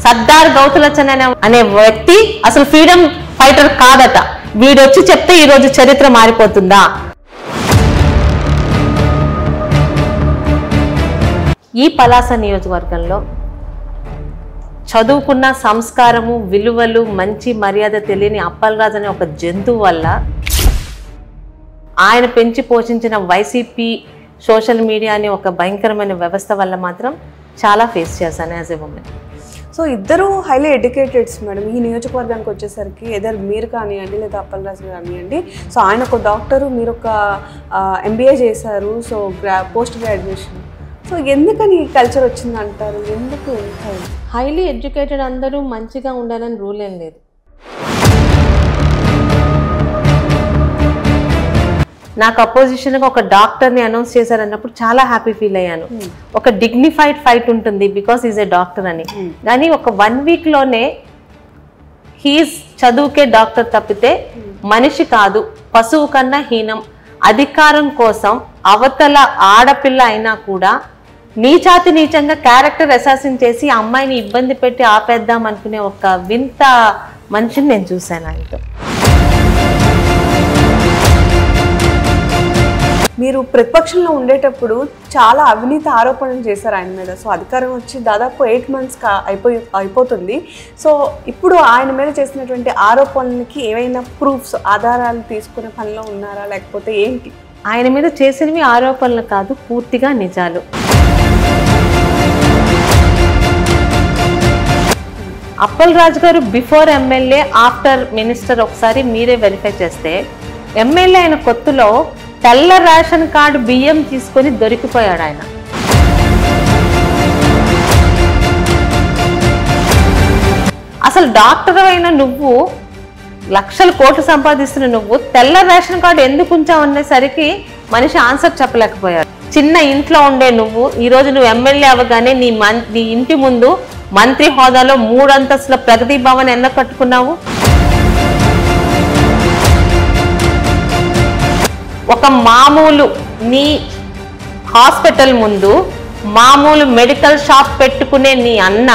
సర్దార్ గౌతులచ్చన్ అనే వ్యక్తి అసలు ఫ్రీడమ్ ఫైటర్ కాదట. వీడొచ్చి చెప్తే ఈ రోజు చరిత్ర మారిపోతుందా? ఈ పలాస నియోజకవర్గంలో చదువుకున్న సంస్కారము, విలువలు, మంచి మర్యాద తెలియని అప్పలరాజు అనే ఒక జంతువు వల్ల ఆయన పెంచి పోషించిన వైసీపీ సోషల్ మీడియా అనే ఒక భయంకరమైన వ్యవస్థ వల్ల మాత్రం చాలా ఫేస్ చేశాను యాజ్ ఎ ఉమెన్. సో ఇద్దరు హైలీ ఎడ్యుకేటెడ్స్ మేడం. ఈ నియోజకవర్గానికి వచ్చేసరికి ఎదర్ మీరు కానివ్వండి లేదా అప్పలరాజు కానివ్వండి, సో ఆయన ఒక డాక్టరు, మీరు ఒక MBA చేశారు, సో పోస్ట్ గ్రాడ్యుయేషన్. సో ఎందుకని ఈ కల్చర్ వచ్చింది అంటారు? ఎందుకు హైలీ ఎడ్యుకేటెడ్ అందరూ మంచిగా ఉండాలని రూల్ ఏం లేదు. నాకు అపోజిషన్గా ఒక డాక్టర్ని అనౌన్స్ చేశారన్నప్పుడు చాలా హ్యాపీ ఫీల్ అయ్యాను. ఒక డిగ్నిఫైడ్ ఫైట్ ఉంటుంది బికాస్ ఈజ్ ఏ డాక్టర్ అని. కానీ ఒక 1 వీక్లోనే హీస్ చదువుకే డాక్టర్ తప్పితే మనిషి కాదు, పశువు కన్నా హీనం. అధికారం కోసం అవతల ఆడపిల్ల అయినా కూడా నీచాతి నీచంగా క్యారెక్టర్ అసాసిన్ చేసి అమ్మాయిని ఇబ్బంది పెట్టి ఆపేద్దాం అనుకునే ఒక వింత మనిషిని నేను చూశాను ఆయనతో. మీరు ప్రతిపక్షంలో ఉండేటప్పుడు చాలా అవినీతి ఆరోపణలు చేశారు ఆయన మీద. సో అధికారం వచ్చి దాదాపు 8 months అయిపోతుంది. సో ఇప్పుడు ఆయన మీద చేసినటువంటి ఆరోపణలకి ఏవైనా ప్రూఫ్స్, ఆధారాలు తీసుకునే పనిలో ఉన్నారా, లేకపోతే ఏంటి? ఆయన మీద చేసినవి ఆరోపణలు కాదు, పూర్తిగా నిజాలు. అప్పలరాజు గారు బిఫోర్ ఎమ్మెల్యే, ఆఫ్టర్ మినిస్టర్ ఒకసారి మీరే వెరిఫై చేస్తే ఎమ్మెల్యే అయిన కొత్తలో తెల్ల రేషన్ కార్డు బియ్యం తీసుకొని దొరికిపోయాడు ఆయన. అసలు డాక్టర్ అయిన నువ్వు, లక్షల కోట్లు సంపాదిస్తున్న నువ్వు తెల్ల రేషన్ కార్డు ఎందుకు ఉంచావు అనేసరికి మనిషి ఆన్సర్ చెప్పలేకపోయాడు. చిన్న ఇంట్లో ఉండే నువ్వు ఈరోజు నువ్వు ఎమ్మెల్యే అవ్వగానే నీ ఇంటి ముందు మంత్రి హోదాలో 3 అంతస్తుల ప్రగతి భవన్ ఎందుకు కట్టుకున్నావు? ఒక మామూలు నీ హాస్పిటల్ ముందు మామూలు మెడికల్ షాప్ పెట్టుకునే నీ అన్న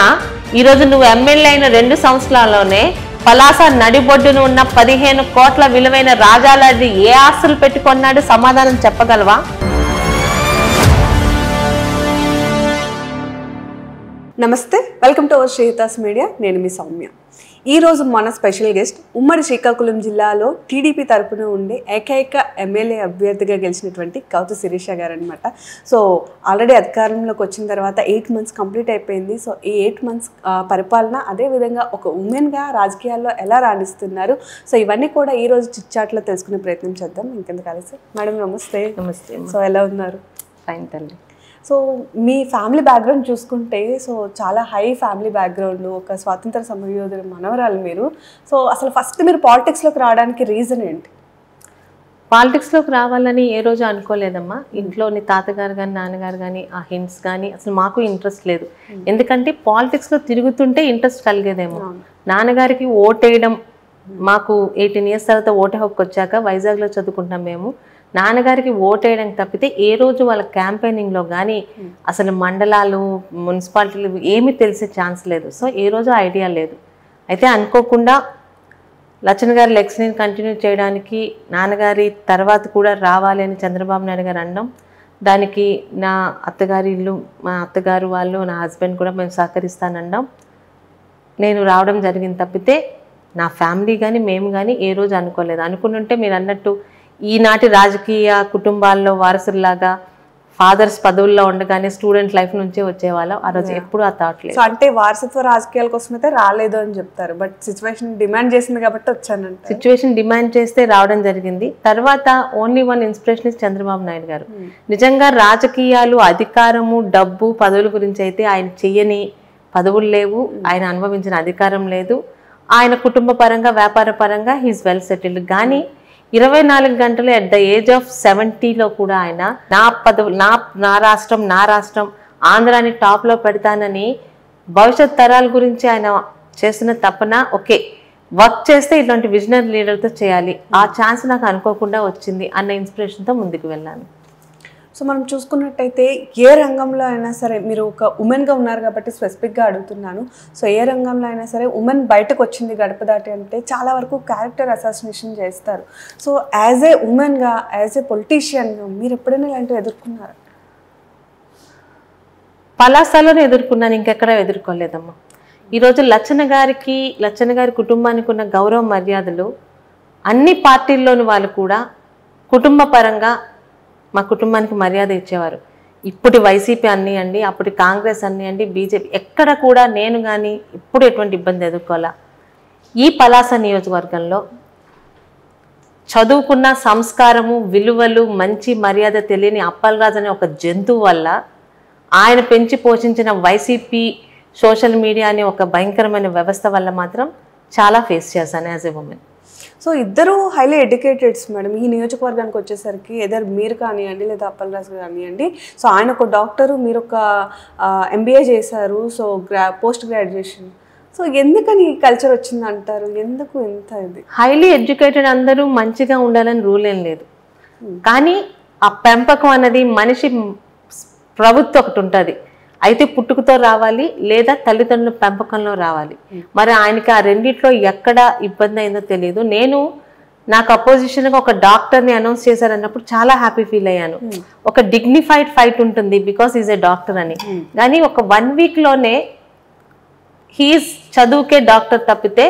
ఈరోజు నువ్వు ఎమ్మెల్యే అయిన 2 సంవత్సరాల్లోనే పలాస నడిబొడ్డును ఉన్న 15 కోట్ల విలువైన రాజాలాంటి ఏ ఆస్తులు పెట్టుకున్నాడు? సమాధానం చెప్పగలవా? నమస్తే, వెల్కమ్ టు అవర్ శ్రీహితాస్ మీడియా. నేను మీ సౌమ్య. ఈరోజు మన స్పెషల్ గెస్ట్ ఉమ్మడి శ్రీకాకుళం జిల్లాలో టీడీపీ తరపున ఉండే ఏకైక ఎమ్మెల్యే అభ్యర్థిగా గెలిచినటువంటి గౌతు శిరీష గారు అనమాట. సో ఆల్రెడీ అధికారంలోకి వచ్చిన తర్వాత 8 months కంప్లీట్ అయిపోయింది. సో ఈ 8 months పరిపాలన, అదేవిధంగా ఒక ఉమెన్గా రాజకీయాల్లో ఎలా రాణిస్తున్నారు, సో ఇవన్నీ కూడా ఈరోజు చిట్చాట్లో తెలుసుకునే ప్రయత్నం చేద్దాం. ఇంకెంత కలిసి మేడం నమస్తే. నమస్తే. సో ఎలా ఉన్నారు? ఫైన్ తల్లి. సో మీ ఫ్యామిలీ బ్యాక్గ్రౌండ్ చూసుకుంటే, సో చాలా హై ఫ్యామిలీ బ్యాక్గ్రౌండ్, ఒక స్వాతంత్ర సమరయోధుల మనవరాలు మీరు. సో అసలు ఫస్ట్ మీరు పాలిటిక్స్లోకి రావడానికి రీజన్ ఏంటి? పాలిటిక్స్లోకి రావాలని ఏ రోజు అనుకోలేదమ్మా. ఇంట్లోని తాతగారు కానీ నాన్నగారు కానీ ఆ హింట్స్ కానీ అసలు మాకు ఇంట్రెస్ట్ లేదు. ఎందుకంటే పాలిటిక్స్లో తిరుగుతుంటే ఇంట్రెస్ట్ కలిగేదేమో. నాన్నగారికి ఓటేయడం, మాకు 18 years తర్వాత ఓటే హక్కు వచ్చాక వైజాగ్లో చదువుకుంటాం మేము. నాన్నగారికి ఓటేయడం తప్పితే ఏ రోజు వాళ్ళ క్యాంపెయినింగ్లో కానీ అసలు మండలాలు, మున్సిపాలిటీలు ఏమీ తెలిసే ఛాన్స్ లేదు. సో ఏ రోజు ఐడియా లేదు. అయితే అనుకోకుండా లచ్చన్ గారి లెగ్స్ని కంటిన్యూ చేయడానికి నాన్నగారి తర్వాత కూడా రావాలి అని చంద్రబాబు నాయుడు గారు అనడం, దానికి నా అత్తగారి ఇల్లు, మా అత్తగారు వాళ్ళు, నా హస్బెండ్ కూడా మేము సహకరిస్తానడం నేను రావడం జరిగింది తప్పితే నా ఫ్యామిలీ కానీ మేము కానీ ఏ రోజు అనుకోలేదు. అనుకుంటుంటే మీరు అన్నట్టు ఈనాటి రాజకీయ కుటుంబాల్లో వారసుల్లాగా ఫాదర్స్ పదవుల్లో ఉండగానే స్టూడెంట్ లైఫ్ నుంచే వచ్చేవాళ్ళం. ఆ రోజు ఎప్పుడు ఆ థాట్ లేదు. సో అంటే వారసత్వ రాజకీయాల కోసం అయితే రాలేదు అని చెప్తారు, బట్ సిచ్యువేషన్ డిమాండ్ చేసింది కాబట్టి వచ్చానంట. సిచ్యువేషన్ డిమాండ్ చేస్తే రావడం జరిగింది. తర్వాత only one inspiration is Chandrababu Naidu గారు. నిజంగా రాజకీయాలు, అధికారము, డబ్బు, పదవుల గురించి అయితే ఆయన చెయ్యని పదవులు లేవు, ఆయన అనుభవించిన అధికారం లేదు. ఆయన కుటుంబ పరంగా, వ్యాపార పరంగా హీఈస్ వెల్ సెటిల్డ్. కానీ 24 గంటలు అట్ ద ఏజ్ ఆఫ్ 70లో కూడా ఆయన నా పదవి, నా రాష్ట్రం ఆంధ్రాని టాప్లో పెడతానని భవిష్యత్ తరాల గురించి ఆయన చేస్తున్న తపన, ఓకే వర్క్ చేస్తే ఇట్లాంటి విజనరీ లీడర్తో చేయాలి, ఆ ఛాన్స్ నాకు అనుకోకుండా వచ్చింది అన్న ఇన్స్పిరేషన్తో ముందుకు వెళ్ళాను. సో మనం చూసుకున్నట్టయితే ఏ రంగంలో అయినా సరే, మీరు ఒక ఉమెన్గా ఉన్నారు కాబట్టి స్పెసిఫిక్గా అడుగుతున్నాను. సో ఏ రంగంలో అయినా సరే ఉమెన్ బయటకు వచ్చింది గడప దాటి అంటే చాలా వరకు క్యారెక్టర్ అసాసినేషన్ చేస్తారు. సో యాజ్ ఏ ఉమెన్గా, యాజ్ ఏ పొలిటీషియన్గా మీరు ఎప్పుడైనా ఇలాంటివి ఎదుర్కొన్నారా? పలాసలోనే ఎదుర్కొన్నాను, ఇంకెక్కడ ఎదుర్కోలేదమ్మా. ఈరోజు లచ్చన్న గారి కుటుంబానికి ఉన్న గౌరవ మర్యాదలు అన్ని పార్టీల్లోని వాళ్ళు కూడా కుటుంబ పరంగా మా కుటుంబానికి మర్యాద ఇచ్చేవారు. ఇప్పుడు వైసీపీ అనియండి, అప్పుడు కాంగ్రెస్ అనియండి, బీజేపీ, ఎక్కడ కూడా నేను కానీ ఇప్పుడు ఎటువంటి ఇబ్బంది ఎదుర్కోవాలా. ఈ పలాస నియోజకవర్గంలో చదువుకున్న సంస్కారము, విలువలు, మంచి మర్యాద తెలియని అప్పలరాజు అనే ఒక జంతువు వల్ల, ఆయన పెంచి పోషించిన వైసీపీ సోషల్ మీడియా అనే ఒక భయంకరమైన వ్యవస్థ వల్ల మాత్రం చాలా ఫేస్ చేశాను యాజ్ ఎ ఉమెన్. సో ఇద్దరు హైలీ ఎడ్యుకేటెడ్స్ మేడం. ఈ నియోజకవర్గానికి వచ్చేసరికి ఎదర్ మీరు కానివ్వండి లేదా అప్పలరాజు కానివ్వండి, సో ఆయన ఒక డాక్టరు, మీరు ఒక MBA చేశారు, సో పోస్ట్ గ్రాడ్యుయేషన్. సో ఎందుకని ఈ కల్చర్ వచ్చింది అంటారు? ఎందుకు ఇంత ఇది? హైలీ ఎడ్యుకేటెడ్ అందరూ మంచిగా ఉండాలని రూల్ ఏం లేదు, కానీ ఆ పెంపకం అన్నది మనిషి ప్రభుత్వం ఒకటి ఉంటుంది. అయితే పుట్టుకతో రావాలి లేదా తల్లిదండ్రుల పెంపకంలో రావాలి. మరి ఆయనకి ఆ రెండిట్లో ఎక్కడ ఇబ్బంది అయిందో తెలియదు. నాకు అపోజిషన్గా ఒక డాక్టర్ని అనౌన్స్ చేశారన్నప్పుడు చాలా హ్యాపీ ఫీల్ అయ్యాను. ఒక డిగ్నిఫైడ్ ఫైట్ ఉంటుంది బికాస్ ఈజ్ ఏ డాక్టర్ అని. కానీ ఒక 1 వీక్లోనే హీఈస్ చదువుకే డాక్టర్ తప్పితే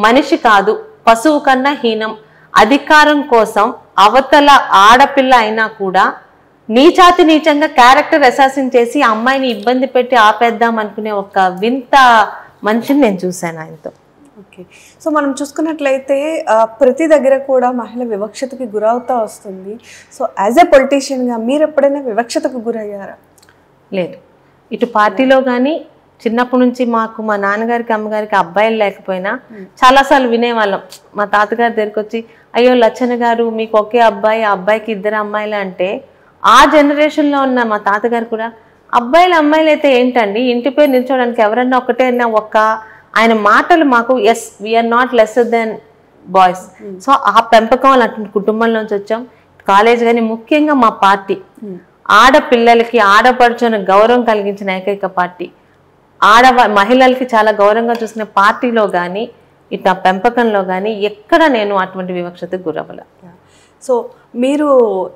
మనిషి కాదు, పశువు కన్నా హీనం. అధికారం కోసం అవతల ఆడపిల్ల అయినా కూడా నీచాతి నీచంగా క్యారెక్టర్ అసాసిన్ చేసి అమ్మాయిని ఇబ్బంది పెట్టి ఆపేద్దాం అనుకునే ఒక వింత మనిషిని నేను చూశాను ఆయనతో. ఓకే. సో మనం చూసుకున్నట్లయితే ప్రతి దగ్గర కూడా మహిళ వివక్షతకి గురవుతూ వస్తుంది. సో యాజ్ ఏ పొలిటీషియన్గా మీరు ఎప్పుడైనా వివక్షతకు గురయ్యారా? లేదు. ఇటు పార్టీలో కానీ చిన్నప్పటి నుంచి మాకు మా నాన్నగారికి అమ్మగారికి అబ్బాయిలు లేకపోయినా చాలాసార్లు వినేవాళ్ళం. మా తాతగారి దగ్గరికి వచ్చి, అయ్యో లచ్చన్న గారు మీకు ఒకే అబ్బాయి, ఆ అబ్బాయికి 2 అమ్మాయిలు అంటే, ఆ జనరేషన్లో ఉన్న మా తాతగారు కూడా అబ్బాయిలు అమ్మాయిలు అయితే ఏంటండి, ఇంటి పేరు నిల్చోడానికి ఎవరన్నా ఒకటే అన్నా ఆయన మాటలు మాకు yes we are not lesser than boys. So ఆ పెంపకం అటువంటి కుటుంబంలోంచి వచ్చాం. కాలేజ్ కానీ ముఖ్యంగా మా పార్టీ ఆడపిల్లలకి ఆడపడుచున్న గౌరవం కలిగించిన ఏకైక పార్టీ. మహిళలకి చాలా గౌరవంగా చూసిన పార్టీలో కానీ ఇట్లా పెంపకంలో కానీ ఎక్కడ నేను అటువంటి వివక్షతకు గురవ్వల. సో మీరు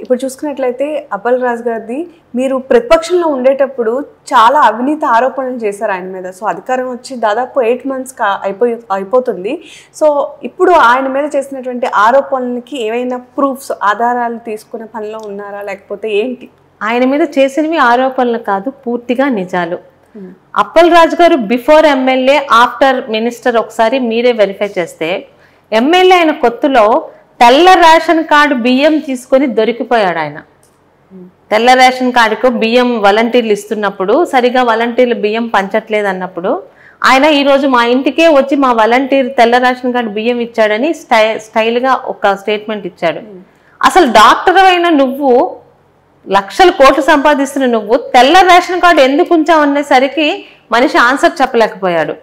ఇప్పుడు చూసుకున్నట్లయితే అప్పలరాజు గారిది, మీరు ప్రతిపక్షంలో ఉండేటప్పుడు చాలా అవినీతి ఆరోపణలు చేశారు ఆయన మీద. సో అధికారం వచ్చి దాదాపు 8 months అయిపోతుంది. సో ఇప్పుడు ఆయన మీద చేసినటువంటి ఆరోపణలకి ఏవైనా ప్రూఫ్స్, ఆధారాలు తీసుకునే పనిలో ఉన్నారా, లేకపోతే ఏంటి? ఆయన మీద చేసినవి ఆరోపణలు కాదు, పూర్తిగా నిజాలు. అప్పలరాజు గారు బిఫోర్ ఎమ్మెల్యే, ఆఫ్టర్ మినిస్టర్ ఒకసారి మీరే వెరిఫై చేస్తే, ఎమ్మెల్యే అయిన కొత్తలో తెల్ల రేషన్ కార్డు బియ్యం తీసుకొని దొరికిపోయాడు ఆయన. తెల్ల రేషన్ కార్డుకు బియ్యం వాలంటీర్లు ఇస్తున్నప్పుడు సరిగా వాలంటీర్లు బియ్యం పంచట్లేదు అన్నప్పుడు ఆయన ఈరోజు మా ఇంటికే వచ్చి మా వాలంటీర్ తెల్ల రేషన్ కార్డు బియ్యం ఇచ్చాడని స్టైల్గా ఒక స్టేట్మెంట్ ఇచ్చాడు. అసలు డాక్టర్ అయిన నువ్వు, లక్షల కోట్లు సంపాదిస్తున్న నువ్వు తెల్ల రేషన్ కార్డు ఎందుకు ఉంచావు అనేసరికి మనిషి ఆన్సర్ చెప్పలేకపోయాడు.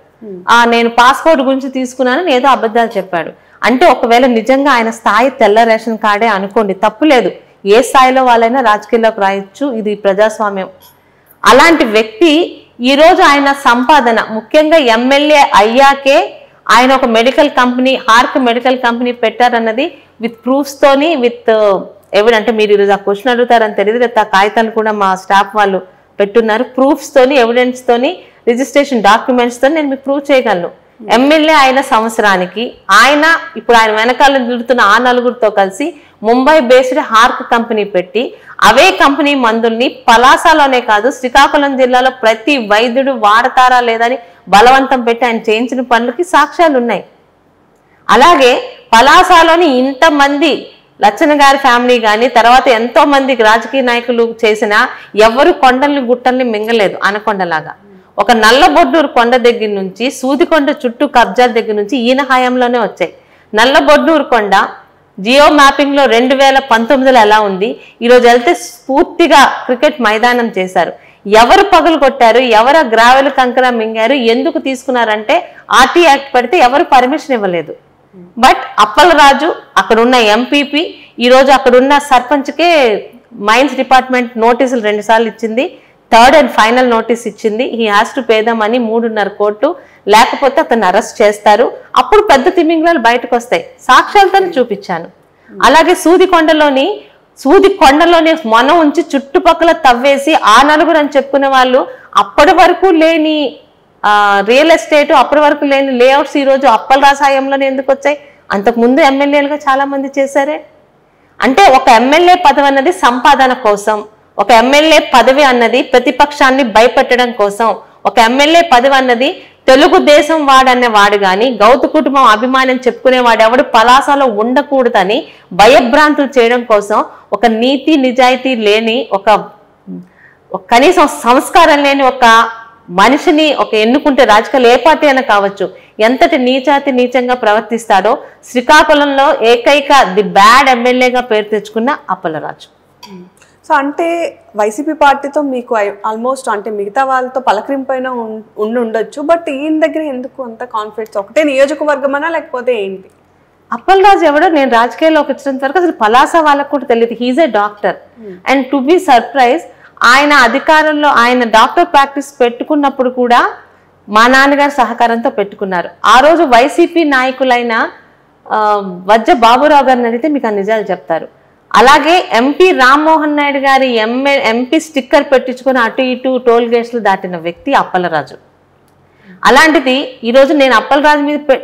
నేను పాస్పోర్ట్ గురించి తీసుకున్నాను ఏదో అబద్ధాలు చెప్పాడు. అంటే ఒకవేళ నిజంగా ఆయన స్థాయి తెల్ల రేషన్ కార్డే అనుకోండి, తప్పులేదు. ఏ స్థాయిలో వాళ్ళైనా రాజకీయాల్లోకి రాయొచ్చు, ఇది ప్రజాస్వామ్యం. అలాంటి వ్యక్తి ఈరోజు ఆయన సంపాదన, ముఖ్యంగా ఎమ్మెల్యే అయ్యాకే ఆయన ఒక మెడికల్ కంపెనీ, హార్క్ మెడికల్ కంపెనీ పెట్టారన్నది విత్ ప్రూఫ్స్తోని, విత్ అంటే మీరు ఈరోజు ఆ క్వశ్చన్ అడుగుతారని తెలియదు, లేదా ఆ కాగితాలు కూడా మా స్టాఫ్ వాళ్ళు పెట్టున్నారు. ప్రూఫ్స్తోని, ఎవిడెన్స్తోని, రిజిస్ట్రేషన్ డాక్యుమెంట్స్తో నేను మీకు ప్రూవ్ చేయగలను. ఎమ్మెల్యే అయిన సంవత్సరానికి ఆయన ఇప్పుడు ఆయన వెనకాల నిలుతున్న ఆ నలుగురితో కలిసి ముంబై బేస్డ్ హార్క్ కంపెనీ పెట్టి, అవే కంపెనీ మందుల్ని పలాసలోనే కాదు శ్రీకాకుళం జిల్లాలో ప్రతి వైద్యుడు వాడతారా లేదని బలవంతం పెట్టి ఆయన చేయించిన పనులకి సాక్ష్యాలు ఉన్నాయి. అలాగే పలాసలోని ఇంతమంది లచ్చన్న గారి ఫ్యామిలీ కానీ తర్వాత ఎంతో మంది రాజకీయ నాయకులు చేసినా ఎవరు కొండల్ని గుట్టల్ని మింగలేదు. అనకొండలాగా ఒక నల్లబొడ్డూరు కొండ దగ్గర నుంచి సూదికొండ చుట్టూ కబ్జాల దగ్గర నుంచి ఈయన హయాంలోనే వచ్చాయి. నల్లబొడ్డూరు కొండ జియో మ్యాపింగ్లో 2019లో ఎలా ఉంది, ఈరోజు వెళ్తే పూర్తిగా క్రికెట్ మైదానం చేశారు. ఎవరు పగులు కొట్టారు, ఎవరు గ్రావెల్ కంకర మింగారు, ఎందుకు తీసుకున్నారంటే ఆర్టీ యాక్ట్ పెడితే ఎవరు పర్మిషన్ ఇవ్వలేదు. బట్ అప్పలరాజు అక్కడున్న ఎంపీపీ ఈరోజు అక్కడున్న సర్పంచ్కే మైన్స్ డిపార్ట్మెంట్ నోటీసులు 2 సార్లు ఇచ్చింది, 3rd and ఫైనల్ నోటీస్ ఇచ్చింది. He has to pay the money, 3.5 కోట్లు, లేకపోతే అతను అరెస్ట్ చేస్తారు. అప్పుడు పెద్ద తిమింగలాలు బయటకు వస్తాయి. సాక్ష్యాలతో చూపించాను. అలాగే సూది కొండలోని మనం ఉంచి చుట్టుపక్కల తవ్వేసి ఆ నలుగురు అని చెప్పుకునే వాళ్ళు అప్పటి వరకు లేని రియల్ ఎస్టేట్, అప్పటి వరకు లేని లేఅవుట్స్ ఈరోజు అప్పలరాజు హయాంలోనే ఎందుకు వచ్చాయి? అంతకుముందు ఎమ్మెల్యేలుగా చాలా మంది చేశారే. అంటే ఒక ఎమ్మెల్యే పదవి అన్నది సంపాదన కోసం, ఒక ఎమ్మెల్యే పదవి అన్నది ప్రతిపక్షాన్ని భయపెట్టడం కోసం, ఒక ఎమ్మెల్యే పదవి అన్నది తెలుగుదేశం వాడనే వాడు కానీ గౌతు కుటుంబం అభిమానం చెప్పుకునేవాడు ఎవడు పలాసలో ఉండకూడదని భయభ్రాంతులు చేయడం కోసం, ఒక నీతి నిజాయితీ లేని ఒక కనీసం సంస్కారం లేని ఒక మనిషిని ఎన్నుకుంటే రాజకీయాలు ఏ పార్టీ అయినా కావచ్చు, ఎంతటి నీచంగా ప్రవర్తిస్తాడో శ్రీకాకుళంలో ఏకైక ది బ్యాడ్ ఎమ్మెల్యేగా పేరు తెచ్చుకున్న అప్పలరాజు. సో అంటే వైసీపీ పార్టీతో మీకు ఆల్మోస్ట్ అంటే మిగతా వాళ్ళతో పలకరింపైన ఉండొచ్చు, బట్ ఈయన దగ్గర ఎందుకు అంత కాన్ఫిడెన్స్? ఒకటే నియోజకవర్గం అనా లేకపోతే ఏంటి? అప్పలరాజు ఎవడో నేను రాజకీయాల్లోకి వచ్చినంత వరకు అసలు పలాస వాళ్ళకు కూడా తెలియదు. He's a doctor and to be surprise ఆయన అధికారంలో ఆయన డాక్టర్ ప్రాక్టీస్ పెట్టుకున్నప్పుడు కూడా మా నాన్నగారు సహకారంతో పెట్టుకున్నారు. ఆ రోజు వైసీపీ నాయకులైన వజ్జ బాబురావు గారిని అడిగితే మీకు ఆ నిజాలు చెప్తారు. అలాగే ఎంపీ రామ్మోహన్ నాయుడు గారి ఎంపీ స్టిక్కర్ పెట్టించుకొని అటు ఇటు టోల్ గేట్స్లు దాటిన వ్యక్తి అప్పలరాజు. అలాంటిది ఈరోజు నేను అప్పలరాజు మీద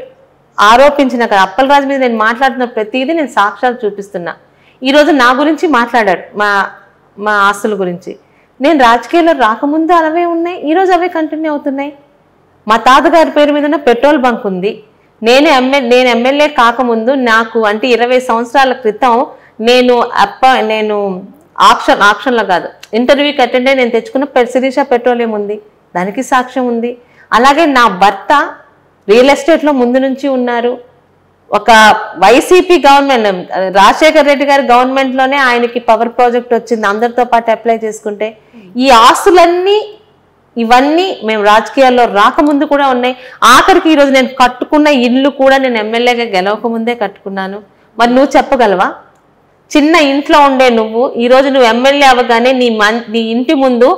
ఆరోపించిన కదా, అప్పలరాజు మీద నేను మాట్లాడుతున్న ప్రతిదీ నేను సాక్ష్యాలు చూపిస్తున్నా. ఈరోజు నా గురించి మాట్లాడాడు, మా ఆస్తుల గురించి. నేను రాజకీయాల్లో రాకముందు అవే ఉన్నాయి, ఈరోజు అవే కంటిన్యూ అవుతున్నాయి. మా తాతగారి పేరు మీద ఉన్న పెట్రోల్ బంక్ ఉంది. నేను ఎమ్మెల్యే కాకముందు నాకు అంటే 20 సంవత్సరాల క్రితం నేను ఆక్షన్లో కాదు ఇంటర్వ్యూకి అటెండ్ అయ్యి నేను తెచ్చుకున్న శిరీష పెట్రోలియం ఉంది, దానికి సాక్ష్యం ఉంది. అలాగే నా భర్త రియల్ ఎస్టేట్లో ముందు నుంచి ఉన్నారు. ఒక వైసీపీ గవర్నమెంట్ రాజశేఖర్ రెడ్డి గారి గవర్నమెంట్లోనే ఆయనకి పవర్ ప్రాజెక్ట్ వచ్చింది అందరితో పాటు అప్లై చేసుకుంటే. ఈ ఆస్తులన్నీ ఇవన్నీ మేము రాజకీయాల్లో రాకముందు కూడా ఉన్నాయి. ఆఖరికి ఈరోజు నేను కట్టుకున్న ఇల్లు కూడా నేను ఎమ్మెల్యేగా గెలవకముందే కట్టుకున్నాను. మరి నువ్వు చెప్పగలవా? చిన్న ఇంట్లో ఉండే నువ్వు ఈరోజు నువ్వు ఎమ్మెల్యే అవ్వగానే నీ ఇంటి ముందు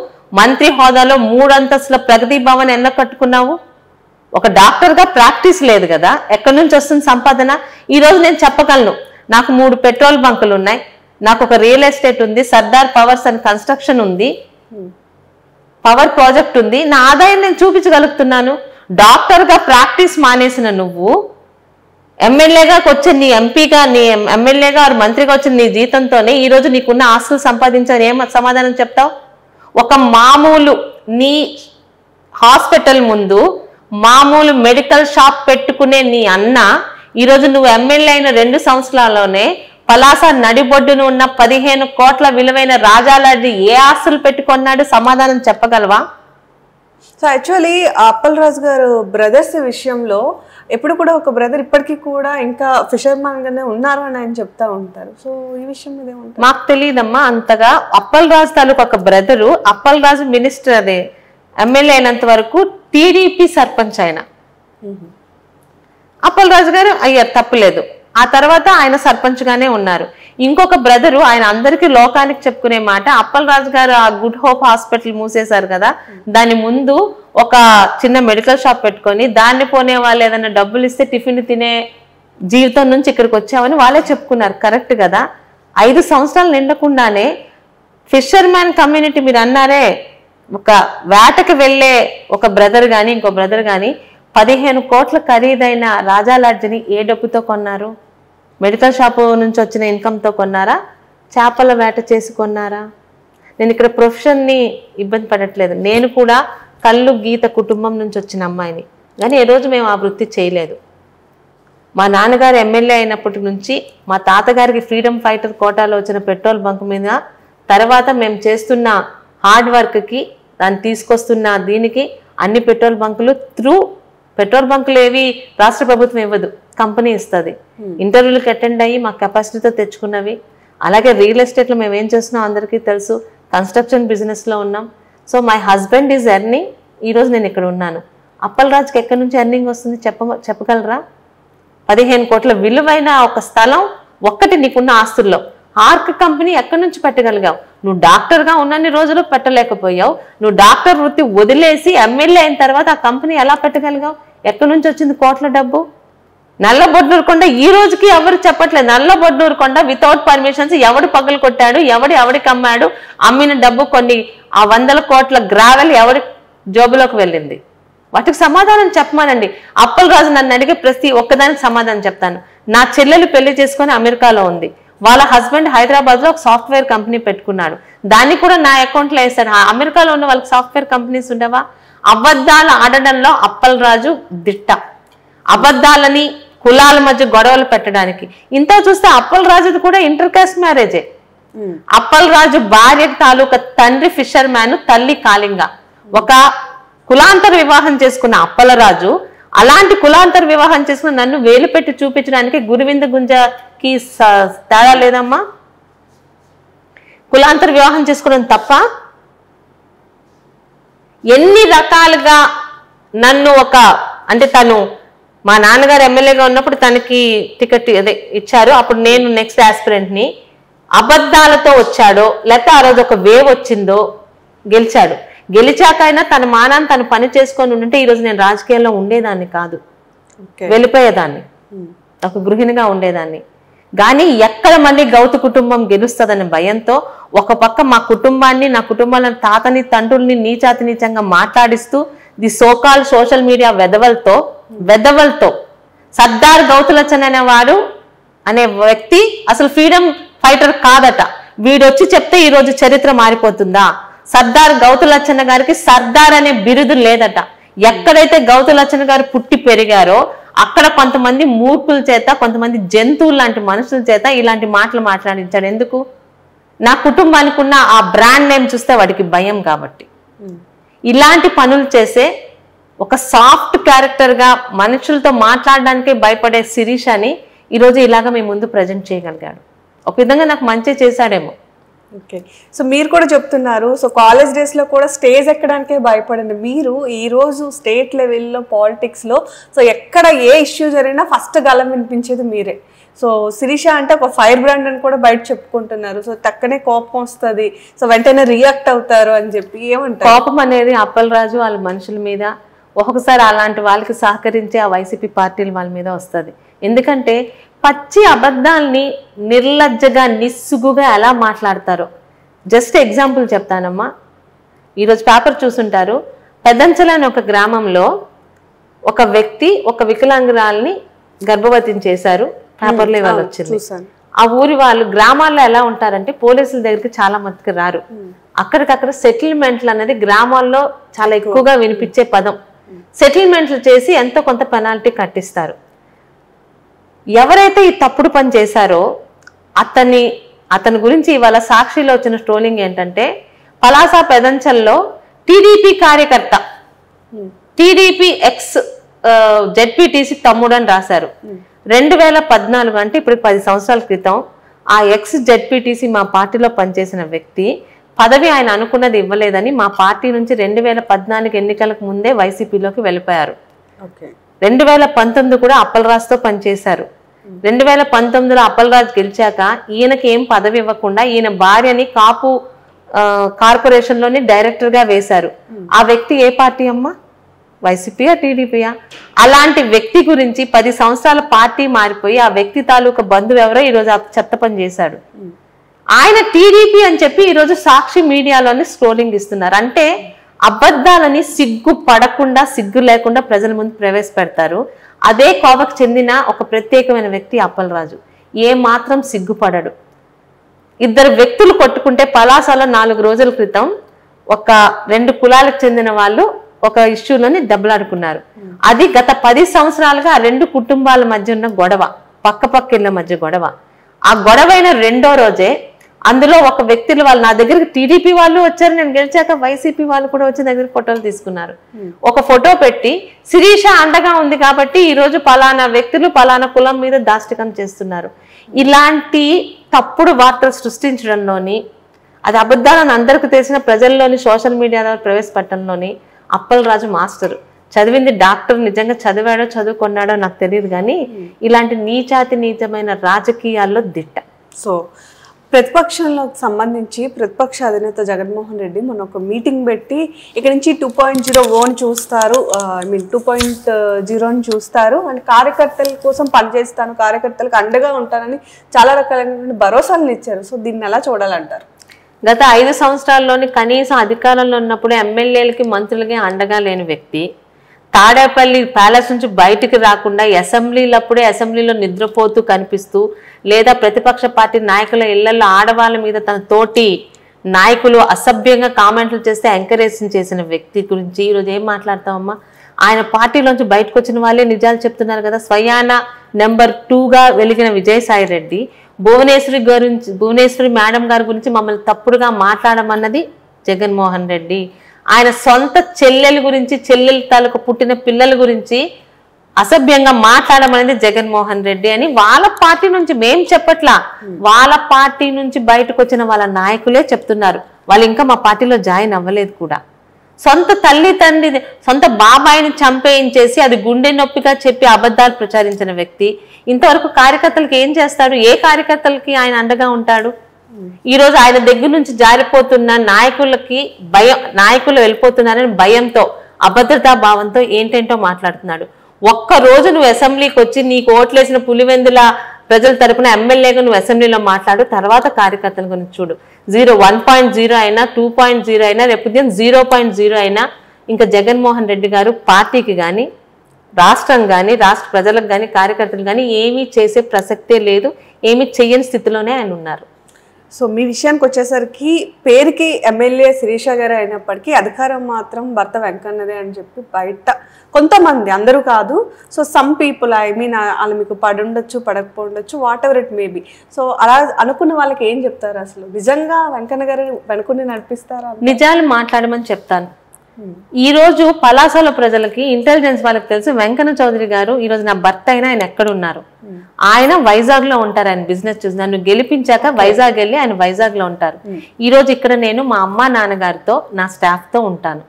మంత్రి హోదాలో 3 అంతస్తుల ప్రగతి భవన్ ఎలా కట్టుకున్నావు? ఒక డాక్టర్గా ప్రాక్టీస్ లేదు కదా, ఎక్కడి నుంచి వస్తుంది సంపాదన? ఈరోజు నేను చెప్పగలను, నాకు 3 పెట్రోల్ బంకులు ఉన్నాయి, నాకు ఒక రియల్ ఎస్టేట్ ఉంది, సర్దార్ పవర్స్ అండ్ కన్స్ట్రక్షన్ ఉంది, పవర్ ప్రాజెక్ట్ ఉంది, నా ఆదాయం నేను చూపించగలుగుతున్నాను. డాక్టర్గా ప్రాక్టీస్ మానేసిన నువ్వు ఎమ్మెల్యేగా వచ్చే నీ ఎమ్మెల్యేగా మంత్రిగా వచ్చిన నీ జీతంతోనే ఈరోజు నీకున్న ఆస్తులు సంపాదించాలని ఏం సమాధానం చెప్తావు? ఒక మామూలు నీ హాస్పిటల్ ముందు మామూలు మెడికల్ షాప్ పెట్టుకునే నీ అన్న ఈరోజు నువ్వు ఎమ్మెల్యే అయిన 2 సంవత్సరాల్లోనే పలాస నడిబొడ్డును ఉన్న 15 కోట్ల విలువైన రాజాలాంటి ఏ ఆస్తులు పెట్టుకున్నాడు? సమాధానం చెప్పగలవా? సో యాక్చువల్లీ అప్పలరాజు గారు బ్రదర్స్ విషయంలో ఎప్పుడు కూడా ఒక బ్రదర్ ఇప్పటికీ కూడా ఇంకా ఫిషర్మాన్ గానే ఉన్నారు అని ఆయన చెప్తా ఉంటారు. సో ఈ విషయం మీద ఏమంటారు? మాకు తెలియదమ్మా అంతగా. అప్పలరాజు తాలూకు ఒక బ్రదరు అప్పలరాజు మినిస్టర్ అదే ఎమ్మెల్యే అయినంత వరకు టీడీపీ సర్పంచ్ ఆయన. అప్పలరాజు గారు అయ్యారు, తప్పులేదు. ఆ తర్వాత ఆయన సర్పంచ్ గానే ఉన్నారు. ఇంకొక బ్రదరు ఆయన అందరికీ లోకానికి చెప్పుకునే మాట, అప్పలరాజు గారు ఆ గుడ్ హోప్ హాస్పిటల్ మూసేశారు కదా, దాని ముందు ఒక చిన్న మెడికల్ షాప్ పెట్టుకొని దాన్ని పోనే వాళ్ళు ఏదైనా డబ్బులు ఇస్తే టిఫిన్ తినే జీవితం నుంచి ఇక్కడికి వచ్చామని వాళ్ళే చెప్పుకున్నారు. కరెక్ట్ కదా. 5 సంవత్సరాలు నిండకుండానే ఫిషర్మ్యాన్ కమ్యూనిటీ మీరు అన్నారే, ఒక వేటకి వెళ్ళే ఒక బ్రదర్ కానీ ఇంకో బ్రదర్ కానీ 15 కోట్ల ఖరీదైన రాజా లాడ్జిని ఏ డబ్బుతో కొన్నారు? మెడికల్ షాపు నుంచి వచ్చిన ఇన్కమ్తో కొన్నారా? చేపల వేట చేసి కొన్నారా? నేను ఇక్కడ ప్రొఫెషన్ని ఇబ్బంది పడట్లేదు. నేను కూడా కళ్ళు గీత కుటుంబం నుంచి వచ్చిన అమ్మాయిని, కానీ ఏ రోజు మేము ఆ వృత్తి చేయలేదు. మా నాన్నగారు ఎమ్మెల్యే అయినప్పటి నుంచి మా తాతగారికి ఫ్రీడమ్ ఫైటర్ కోటాలో వచ్చిన పెట్రోల్ బంక్ మీద తర్వాత మేము చేస్తున్న హార్డ్ వర్క్కి దాన్ని తీసుకొస్తున్న దీనికి అన్ని పెట్రోల్ బంకులు పెట్రోల్ బంకులు ఏవి రాష్ట్ర ప్రభుత్వం ఇవ్వదు, కంపెనీ ఇస్తుంది. ఇంటర్వ్యూలకు అటెండ్ అయ్యి మా కెపాసిటీతో తెచ్చుకున్నవి. అలాగే రియల్ ఎస్టేట్లో మేము ఏం చేస్తున్నాం అందరికీ తెలుసు, కన్స్ట్రక్షన్ బిజినెస్లో ఉన్నాం. So my husband is earning. ఈరోజు నేను ఇక్కడ ఉన్నాను. అప్పలరాజుకి ఎక్కడి నుంచి ఎర్నింగ్ వస్తుంది చెప్పగలరా? 15 కోట్ల విలువైన ఒక స్థలం ఒక్కటి నీకున్న ఆస్తుల్లో. ఆర్క్ కంపెనీ ఎక్కడి నుంచి పెట్టగలిగావు? నువ్వు డాక్టర్గా ఉన్నన్ని రోజులు పెట్టలేకపోయావు. నువ్వు డాక్టర్ వృత్తి వదిలేసి ఎమ్మెల్యే అయిన తర్వాత ఆ కంపెనీ ఎలా పెట్టగలిగావు? ఎక్కడి నుంచి వచ్చింది కోట్ల డబ్బు? నల్లబొడ్డూరు కొండ ఈ రోజుకి ఎవరు చెప్పట్లేదు. నల్లబొడ్డూరు కొండ వితౌట్ పర్మిషన్స్ ఎవడు పగలు కొట్టాడు, ఎవడికి అమ్మాడు, అమ్మిన డబ్బు కొన్ని ఆ 100 కోట్ల గ్రావెల్ ఎవరి జోబులోకి వెళ్ళింది? వాటికి సమాధానం చెప్పమానండి. అప్పలరాజు నన్ను అడిగే ప్రతి ఒక్కదానికి సమాధానం చెప్తాను. నా చెల్లెలు పెళ్లి చేసుకొని అమెరికాలో ఉంది. వాళ్ళ హస్బెండ్ హైదరాబాద్లో ఒక సాఫ్ట్వేర్ కంపెనీ పెట్టుకున్నాడు. దాన్ని కూడా నా అకౌంట్లో వేశారు. అమెరికాలో ఉన్న వాళ్ళకి సాఫ్ట్వేర్ కంపెనీస్ ఉండవా? అబద్ధాలు ఆడడంలో అప్పలరాజు దిట్ట. అబద్ధాలని కులాల మధ్య గొడవలు పెట్టడానికి. ఇంత చూస్తే అప్పలరాజుది కూడా ఇంటర్ కాస్ట్ మ్యారేజే. అప్పలరాజు భార్య తాలూకా తండ్రి ఫిషర్ మ్యాన్, తల్లి కాళింగ. ఒక కులాంతర వివాహం చేసుకున్న అప్పలరాజు అలాంటి కులాంతర వివాహం చేసుకుని నన్ను వేలు పెట్టి చూపించడానికి గురువింద గుంజకి తేడా లేదమ్మా? కులాంతర వివాహం చేసుకోవడం తప్ప? ఎన్ని రకాలుగా నన్ను అంటే తను మా నాన్నగారు ఎమ్మెల్యేగా ఉన్నప్పుడు తనకి టికెట్ ఇచ్చారు. అప్పుడు నేను నెక్స్ట్ ఆస్పిరెంట్ని. అబద్ధాలతో వచ్చాడో లేకపోతే ఆ రోజు ఒక వేవ్ వచ్చిందో గెలిచాడు. గెలిచాకైనా తన మానాన్ని తను పని చేసుకొని ఉంటే ఈరోజు నేను రాజకీయాల్లో ఉండేదాన్ని కాదు, వెళ్ళిపోయేదాన్ని, ఒక గృహిణిగా ఉండేదాన్ని. కానీ ఎక్కడ మళ్ళీ గౌతు కుటుంబం గెలుస్తుందనే భయంతో ఒక పక్క మా కుటుంబాన్ని, నా కుటుంబాల తాతని తండ్రుల్ని నీచాతి నీచంగా మాట్లాడిస్తూ ది సోకాల్ సోషల్ మీడియా వెదవలతో సర్దార్ గౌతులచ్చన్ అనే వ్యక్తి అసలు ఫ్రీడమ్ ఫైటర్ కాదట. వీడొచ్చి చెప్తే ఈరోజు చరిత్ర మారిపోతుందా? సర్దార్ గౌతులచ్చన్న గారికి సర్దార్ అనే బిరుదు లేదట. ఎక్కడైతే గౌతులచ్చన్న గారు పుట్టి పెరిగారో అక్కడ కొంతమంది మూర్ఖుల చేత, కొంతమంది జంతువులు లాంటి మనుషుల చేత ఇలాంటి మాటలు మాట్లాడించాడు. ఎందుకు? నా కుటుంబానికి ఉన్న ఆ బ్రాండ్ నేమ్ చూస్తే వాడికి భయం కాబట్టి. ఇలాంటి పనులు చేసే ఒక సాఫ్ట్ క్యారెక్టర్గా మనుషులతో మాట్లాడడానికే భయపడే శిరీషని ఈరోజు ఇలాగ మీ ముందు ప్రజెంట్ చేయగలిగాడు. ఒక విధంగా నాకు మంచి చేశాడేమో. ఓకే, సో మీరు కూడా చెప్తున్నారు, సో కాలేజ్ డేస్లో కూడా స్టేజ్ ఎక్కడానికే భయపడండి. మీరు ఈరోజు స్టేట్ లెవెల్లో పాలిటిక్స్లో సో ఎక్కడ ఏ ఇష్యూ జరిగినా ఫస్ట్ గలం వినిపించేది మీరే. సో శిరీష అంటే ఒక ఫైర్ బ్రాండ్ అని కూడా బయట చెప్పుకుంటున్నారు. సో తక్కనే కోపం వస్తుంది, సో వెంటనే రియాక్ట్ అవుతారు అని చెప్పి ఏమంటారు? కోపం అనేది అప్పలరాజు వాళ్ళ మనుషుల మీద, ఒక్కొక్కసారి అలాంటి వాళ్ళకి సహకరించే ఆ వైసీపీ పార్టీల వాళ్ళ మీద వస్తుంది. ఎందుకంటే పచ్చి అబద్ధాలని నిర్లజ్జగా నిస్సుగుగా ఎలా మాట్లాడతారో జస్ట్ ఎగ్జాంపుల్ చెప్తానమ్మా. ఈరోజు పేపర్ చూసుంటారు. పెద్దంచల అనే ఒక గ్రామంలో ఒక వ్యక్తి ఒక వికలాంగురాల్ని గర్భవతిని చేశారు. పేపర్లో ఇవాళ వచ్చింది. ఆ ఊరి వాళ్ళు గ్రామాల్లో ఎలా ఉంటారంటే పోలీసుల దగ్గరికి చాలా మందికి రారు. అక్కడికక్కడ సెటిల్మెంట్లు అనేది గ్రామాల్లో చాలా ఎక్కువగా వినిపించే పదం. సెటిల్మెంట్లు చేసి ఎంతో కొంత పెనాల్టీ కట్టిస్తారు. ఎవరైతే ఈ తప్పుడు పని చేశారో అతని గురించి ఇవాళ సాక్షిలో వచ్చిన ట్రోలింగ్ ఏంటంటే, పలాస పెదంచల్లో టీడీపీ కార్యకర్త, టీడీపీ ఎక్స్ జెడ్పీటీసీ తమ్ముడు అని రాశారు. 2014 అంటే ఇప్పుడు 10 సంవత్సరాల క్రితం ఆ ఎక్స్ జెడ్పీటీసీ మా పార్టీలో పనిచేసిన వ్యక్తి పదవి ఆయన అనుకున్నది ఇవ్వలేదని మా పార్టీ నుంచి 2014 ఎన్నికలకు ముందే వైసీపీలోకి వెళ్ళిపోయారు. 2019 కూడా అప్పలరాజుతో పనిచేశారు. 2019లో అప్పలరాజు గెలిచాక ఈయనకి ఏం పదవి ఇవ్వకుండా ఈయన భార్యని కాపు కార్పొరేషన్లోని డైరెక్టర్గా వేశారు. ఆ వ్యక్తి ఏ పార్టీ అమ్మా? వైసీపీయా టీడీపీయా? అలాంటి వ్యక్తి గురించి 10 సంవత్సరాల పార్టీ మారిపోయి ఆ వ్యక్తి తాలూకా బంధువు ఎవరో ఈరోజు ఆ చెత్త పని చేశాడు. ఆయన టీడీపీ అని చెప్పి ఈరోజు సాక్షి మీడియాలోని స్క్రోలింగ్ ఇస్తున్నారు. అంటే అబద్ధాలని సిగ్గు పడకుండా, సిగ్గు లేకుండా ప్రజల ముందు ప్రవేశపెడతారు. అదే కోవకు చెందిన ఒక ప్రత్యేకమైన వ్యక్తి అప్పలరాజు. ఏ మాత్రం సిగ్గుపడడు. 2 వ్యక్తులు కొట్టుకుంటే పలాసలో 4 రోజుల క్రితం ఒక 2 కులాలకు చెందిన వాళ్ళు ఒక ఇష్యూలోని దెబ్బలాడుకున్నారు. అది గత 10 సంవత్సరాలుగా ఆ 2 కుటుంబాల మధ్య ఉన్న గొడవ, పక్క ఇళ్ళ మధ్య గొడవ. ఆ గొడవైన 2వ రోజే అందులో ఒక వ్యక్తులు వాళ్ళు నా దగ్గరికి టీడీపీ వాళ్ళు వచ్చారు, నేను గెలిచాక వైసీపీ వాళ్ళు కూడా వచ్చి దగ్గర ఫోటోలు తీసుకున్నారు. ఒక ఫోటో పెట్టి శిరీష అండగా ఉంది కాబట్టి ఈరోజు పలానా వ్యక్తులు పలానా కులం మీద దాష్టికం చేస్తున్నారు. ఇలాంటి తప్పుడు వార్తలు సృష్టించడంలోని, అది అబద్ధాలను అందరికీ తెలిసిన ప్రజల్లోని సోషల్ మీడియాలో ప్రవేశపెట్టడంలోని అప్పలరాజు మాస్టర్. చదివింది డాక్టర్, నిజంగా చదివాడో చదువుకున్నాడో నాకు తెలియదు, కానీ ఇలాంటి నీచాతి నీచమైన రాజకీయాల్లో దిట్ట. సో ప్రతిపక్షంలోకి సంబంధించి ప్రతిపక్ష అధినేత జగన్మోహన్ రెడ్డి మొన్న ఒక మీటింగ్ పెట్టి ఇక్కడ నుంచి 2.0 ఓన్ చూస్తారు, ఐ మీన్ 2.0 చూస్తారు అని కార్యకర్తల కోసం పనిచేస్తాను, కార్యకర్తలకు అండగా ఉంటానని చాలా రకాలైనటువంటి భరోసాలను ఇచ్చారు. సో దీన్ని ఎలా చూడాలంటారు? గత 5 సంవత్సరాల్లోని కనీసం అధికారంలో ఉన్నప్పుడు ఎమ్మెల్యేలకి మంత్రులకి అండగా లేని వ్యక్తి తాడేపల్లి ప్యాలెస్ నుంచి బయటికి రాకుండా అసెంబ్లీలో నిద్రపోతూ కనిపిస్తూ లేదా ప్రతిపక్ష పార్టీ నాయకుల ఇళ్లలో ఆడవాళ్ళ మీద తన తోటి నాయకులు అసభ్యంగా కామెంట్లు చేస్తే ఎంకరేజ్ చేసిన వ్యక్తి గురించి ఈరోజు ఏం మాట్లాడతామమ్మా? ఆయన పార్టీలోంచి బయటకు వచ్చిన వాళ్ళే నిజాలు చెప్తున్నారు కదా. స్వయాన నెంబర్ 2గా వెలిగిన విజయసాయి రెడ్డి భువనేశ్వరి మేడం గారి గురించి మమ్మల్ని తప్పుడుగా మాట్లాడమన్నది జగన్మోహన్ రెడ్డి. ఆయన సొంత చెల్లెల గురించి, చెల్లెల తాలూకు పుట్టిన పిల్లల గురించి అసభ్యంగా మాట్లాడమనేది జగన్మోహన్ రెడ్డి అని వాళ్ళ పార్టీ నుంచి మేం చెప్పట్లా, వాళ్ళ పార్టీ నుంచి బయటకు వచ్చిన వాళ్ళ నాయకులే చెప్తున్నారు. వాళ్ళు ఇంకా మా పార్టీలో జాయిన్ అవ్వలేదు కూడా. సొంత తల్లి తండ్రి సొంత బాబాయిని చంపేయించేసి అది గుండె నొప్పిగా చెప్పి అబద్ధాలు ప్రచారించిన వ్యక్తి ఇంతవరకు కార్యకర్తలకు ఏం చేస్తాడు? ఏ కార్యకర్తలకి ఆయన అండగా ఉంటాడు? ఈరోజు ఆయన దగ్గర నుంచి జారిపోతున్న నాయకులకి నాయకులు వెళ్ళిపోతున్నారని భయంతో, అభద్రతా భావంతో ఏంటేంటో మాట్లాడుతున్నాడు. ఒక్కరోజు నువ్వు అసెంబ్లీకి వచ్చి నీకు ఓట్లేసిన పులివెందుల ప్రజల తరపున ఎమ్మెల్యేగా నువ్వు అసెంబ్లీలో మాట్లాడు, తర్వాత కార్యకర్తల గురించి చూడు. 1.0 అయినా 2.0 అయినా రేపు 0.0 అయినా ఇంకా జగన్మోహన్ రెడ్డి గారు పార్టీకి కానీ రాష్ట్రం కానీ రాష్ట్ర ప్రజలకు కానీ కార్యకర్తలు కానీ ఏమీ చేసే ప్రసక్తే లేదు. ఏమీ చెయ్యని స్థితిలోనే ఆయన ఉన్నారు. సో మీ విషయానికి వచ్చేసరికి పేరుకి ఎమ్మెల్యే శిరీష గారు అయినప్పటికీ అధికారం మాత్రం భర్త వెంకన్నదే అని చెప్పి బయట కొంతమంది, అందరూ కాదు, so some people, I mean వాళ్ళు మీకు పడుండొచ్చు పడకపోండొచ్చు, whatever it maybe. So అలా అనుకున్న వాళ్ళకి ఏం చెప్తారు? అసలు నిజంగా వెంకన్న గారు వెనుకుని నడిపిస్తారా? నిజాలు మాట్లాడమని చెప్తాను. ఈ రోజు పలాసలో ప్రజలకి, ఇంటెలిజెన్స్ వాళ్ళకి తెలుసు వెంకన్న చౌదరి గారు ఈ రోజు నా భర్త అయినా ఆయన ఎక్కడున్నారు. ఆయన వైజాగ్ లో ఉంటారు. ఆయన బిజినెస్ చూసి నన్ను గెలిపించాక వైజాగ్ వెళ్ళి ఆయన వైజాగ్ లో ఉంటారు. ఈ రోజు ఇక్కడ నేను మా అమ్మ నాన్నగారితో నా స్టాఫ్ తో ఉంటాను.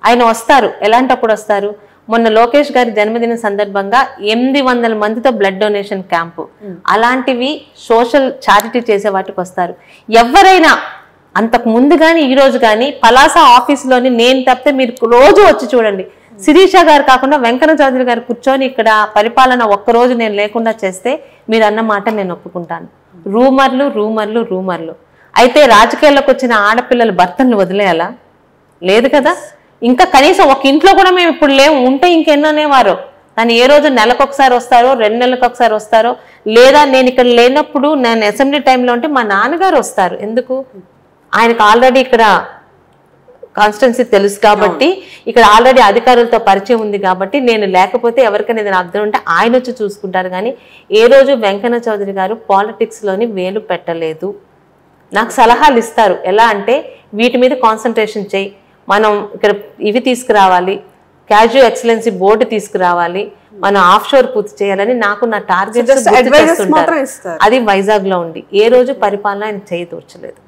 ఆయన వస్తారు. ఎలాంటప్పుడు వస్తారు? మొన్న లోకేష్ గారి జన్మదిన సందర్భంగా 800 మందితో బ్లడ్ డొనేషన్ క్యాంపు, అలాంటివి సోషల్ చారిటీ చేసే వాటికి వస్తారు. ఎవరైనా అంతకు ముందు కానీ ఈ రోజు కానీ పలాస ఆఫీసులోని నేను తప్పితే మీరు రోజు వచ్చి చూడండి. శిరీష గారు కాకుండా వెంకన్న చౌదరి గారు కూర్చొని ఇక్కడ పరిపాలన ఒక్కరోజు నేను లేకుండా చేస్తే మీరు అన్న మాట నేను ఒప్పుకుంటాను. రూమర్లు రూమర్లు రూమర్లు. అయితే రాజకీయాల్లోకి వచ్చిన ఆడపిల్లలు భర్తలను వదిలేయాలా? లేదు కదా. ఇంకా కనీసం ఒక ఇంట్లో కూడా మేము ఇప్పుడు లేవు, ఉంటే ఇంకెన్నోనేవారు. కానీ ఏ రోజు నెలకొకసారి వస్తారో 2 నెలలకు ఒకసారి వస్తారో, లేదా నేను ఇక్కడ లేనప్పుడు నేను అసెంబ్లీ టైంలో ఉంటే మా నాన్నగారు వస్తారు. ఎందుకు? ఆయనకు ఆల్రెడీ ఇక్కడ కాన్స్టిట్యున్సీ తెలుసు కాబట్టి, ఇక్కడ ఆల్రెడీ అధికారులతో పరిచయం ఉంది కాబట్టి, నేను లేకపోతే ఎవరికైనా ఏదైనా అర్థం ఉంటే ఆయన వచ్చి చూసుకుంటారు. కానీ ఏ రోజు వెంకన్న చౌదరి గారు పాలిటిక్స్లోని వేలు పెట్టలేదు. నాకు సలహాలు ఇస్తారు. ఎలా అంటే వీటి మీద కాన్సన్ట్రేషన్ చేయి, మనం ఇక్కడ ఇవి తీసుకురావాలి, క్యాజువల్ ఎక్సలెన్సీ బోర్డు తీసుకురావాలి, మనం ఆఫ్ షోర్ పూర్తి చేయాలని నాకు నా టార్గెట్స్ అది వైజాగ్ లో ఉండి ఏ రోజు పరిపాలన ఆయన చేయదూర్చలేదు.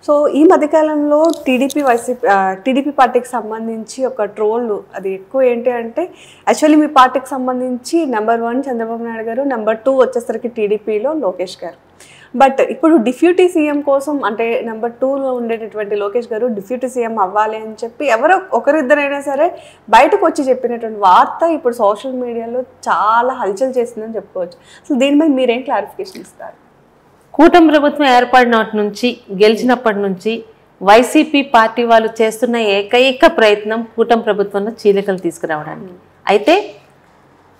సో ఈ మధ్యకాలంలో టీడీపీ పార్టీకి సంబంధించి ఒక ట్రోల్ అది ఎక్కువ ఏంటి అంటే, యాక్చువల్లీ మీ పార్టీకి సంబంధించి నెంబర్ 1 చంద్రబాబు నాయుడు గారు, నెంబర్ 2 వచ్చేసరికి టీడీపీలో లోకేష్ గారు. బట్ ఇప్పుడు డిప్యూటీ సీఎం కోసం, అంటే నెంబర్ 2లో ఉండేటటువంటి లోకేష్ గారు డిప్యూటీ సీఎం అవ్వాలి అని చెప్పి ఎవరో ఒకరిద్దరైనా సరే బయటకు వచ్చి చెప్పినటువంటి వార్త ఇప్పుడు సోషల్ మీడియాలో చాలా హల్చల్ చేసిందని చెప్పుకోవచ్చు. అసలు దీని మీద మీరేం క్లారిఫికేషన్ ఇస్తారు? కూటమి ప్రభుత్వం ఏర్పడినప్పటి నుంచి, గెలిచినప్పటి నుంచి వైసీపీ పార్టీ వాళ్ళు చేస్తున్న ఏకైక ప్రయత్నం కూటమి ప్రభుత్వంలో చీలికలు తీసుకురావడానికి. అయితే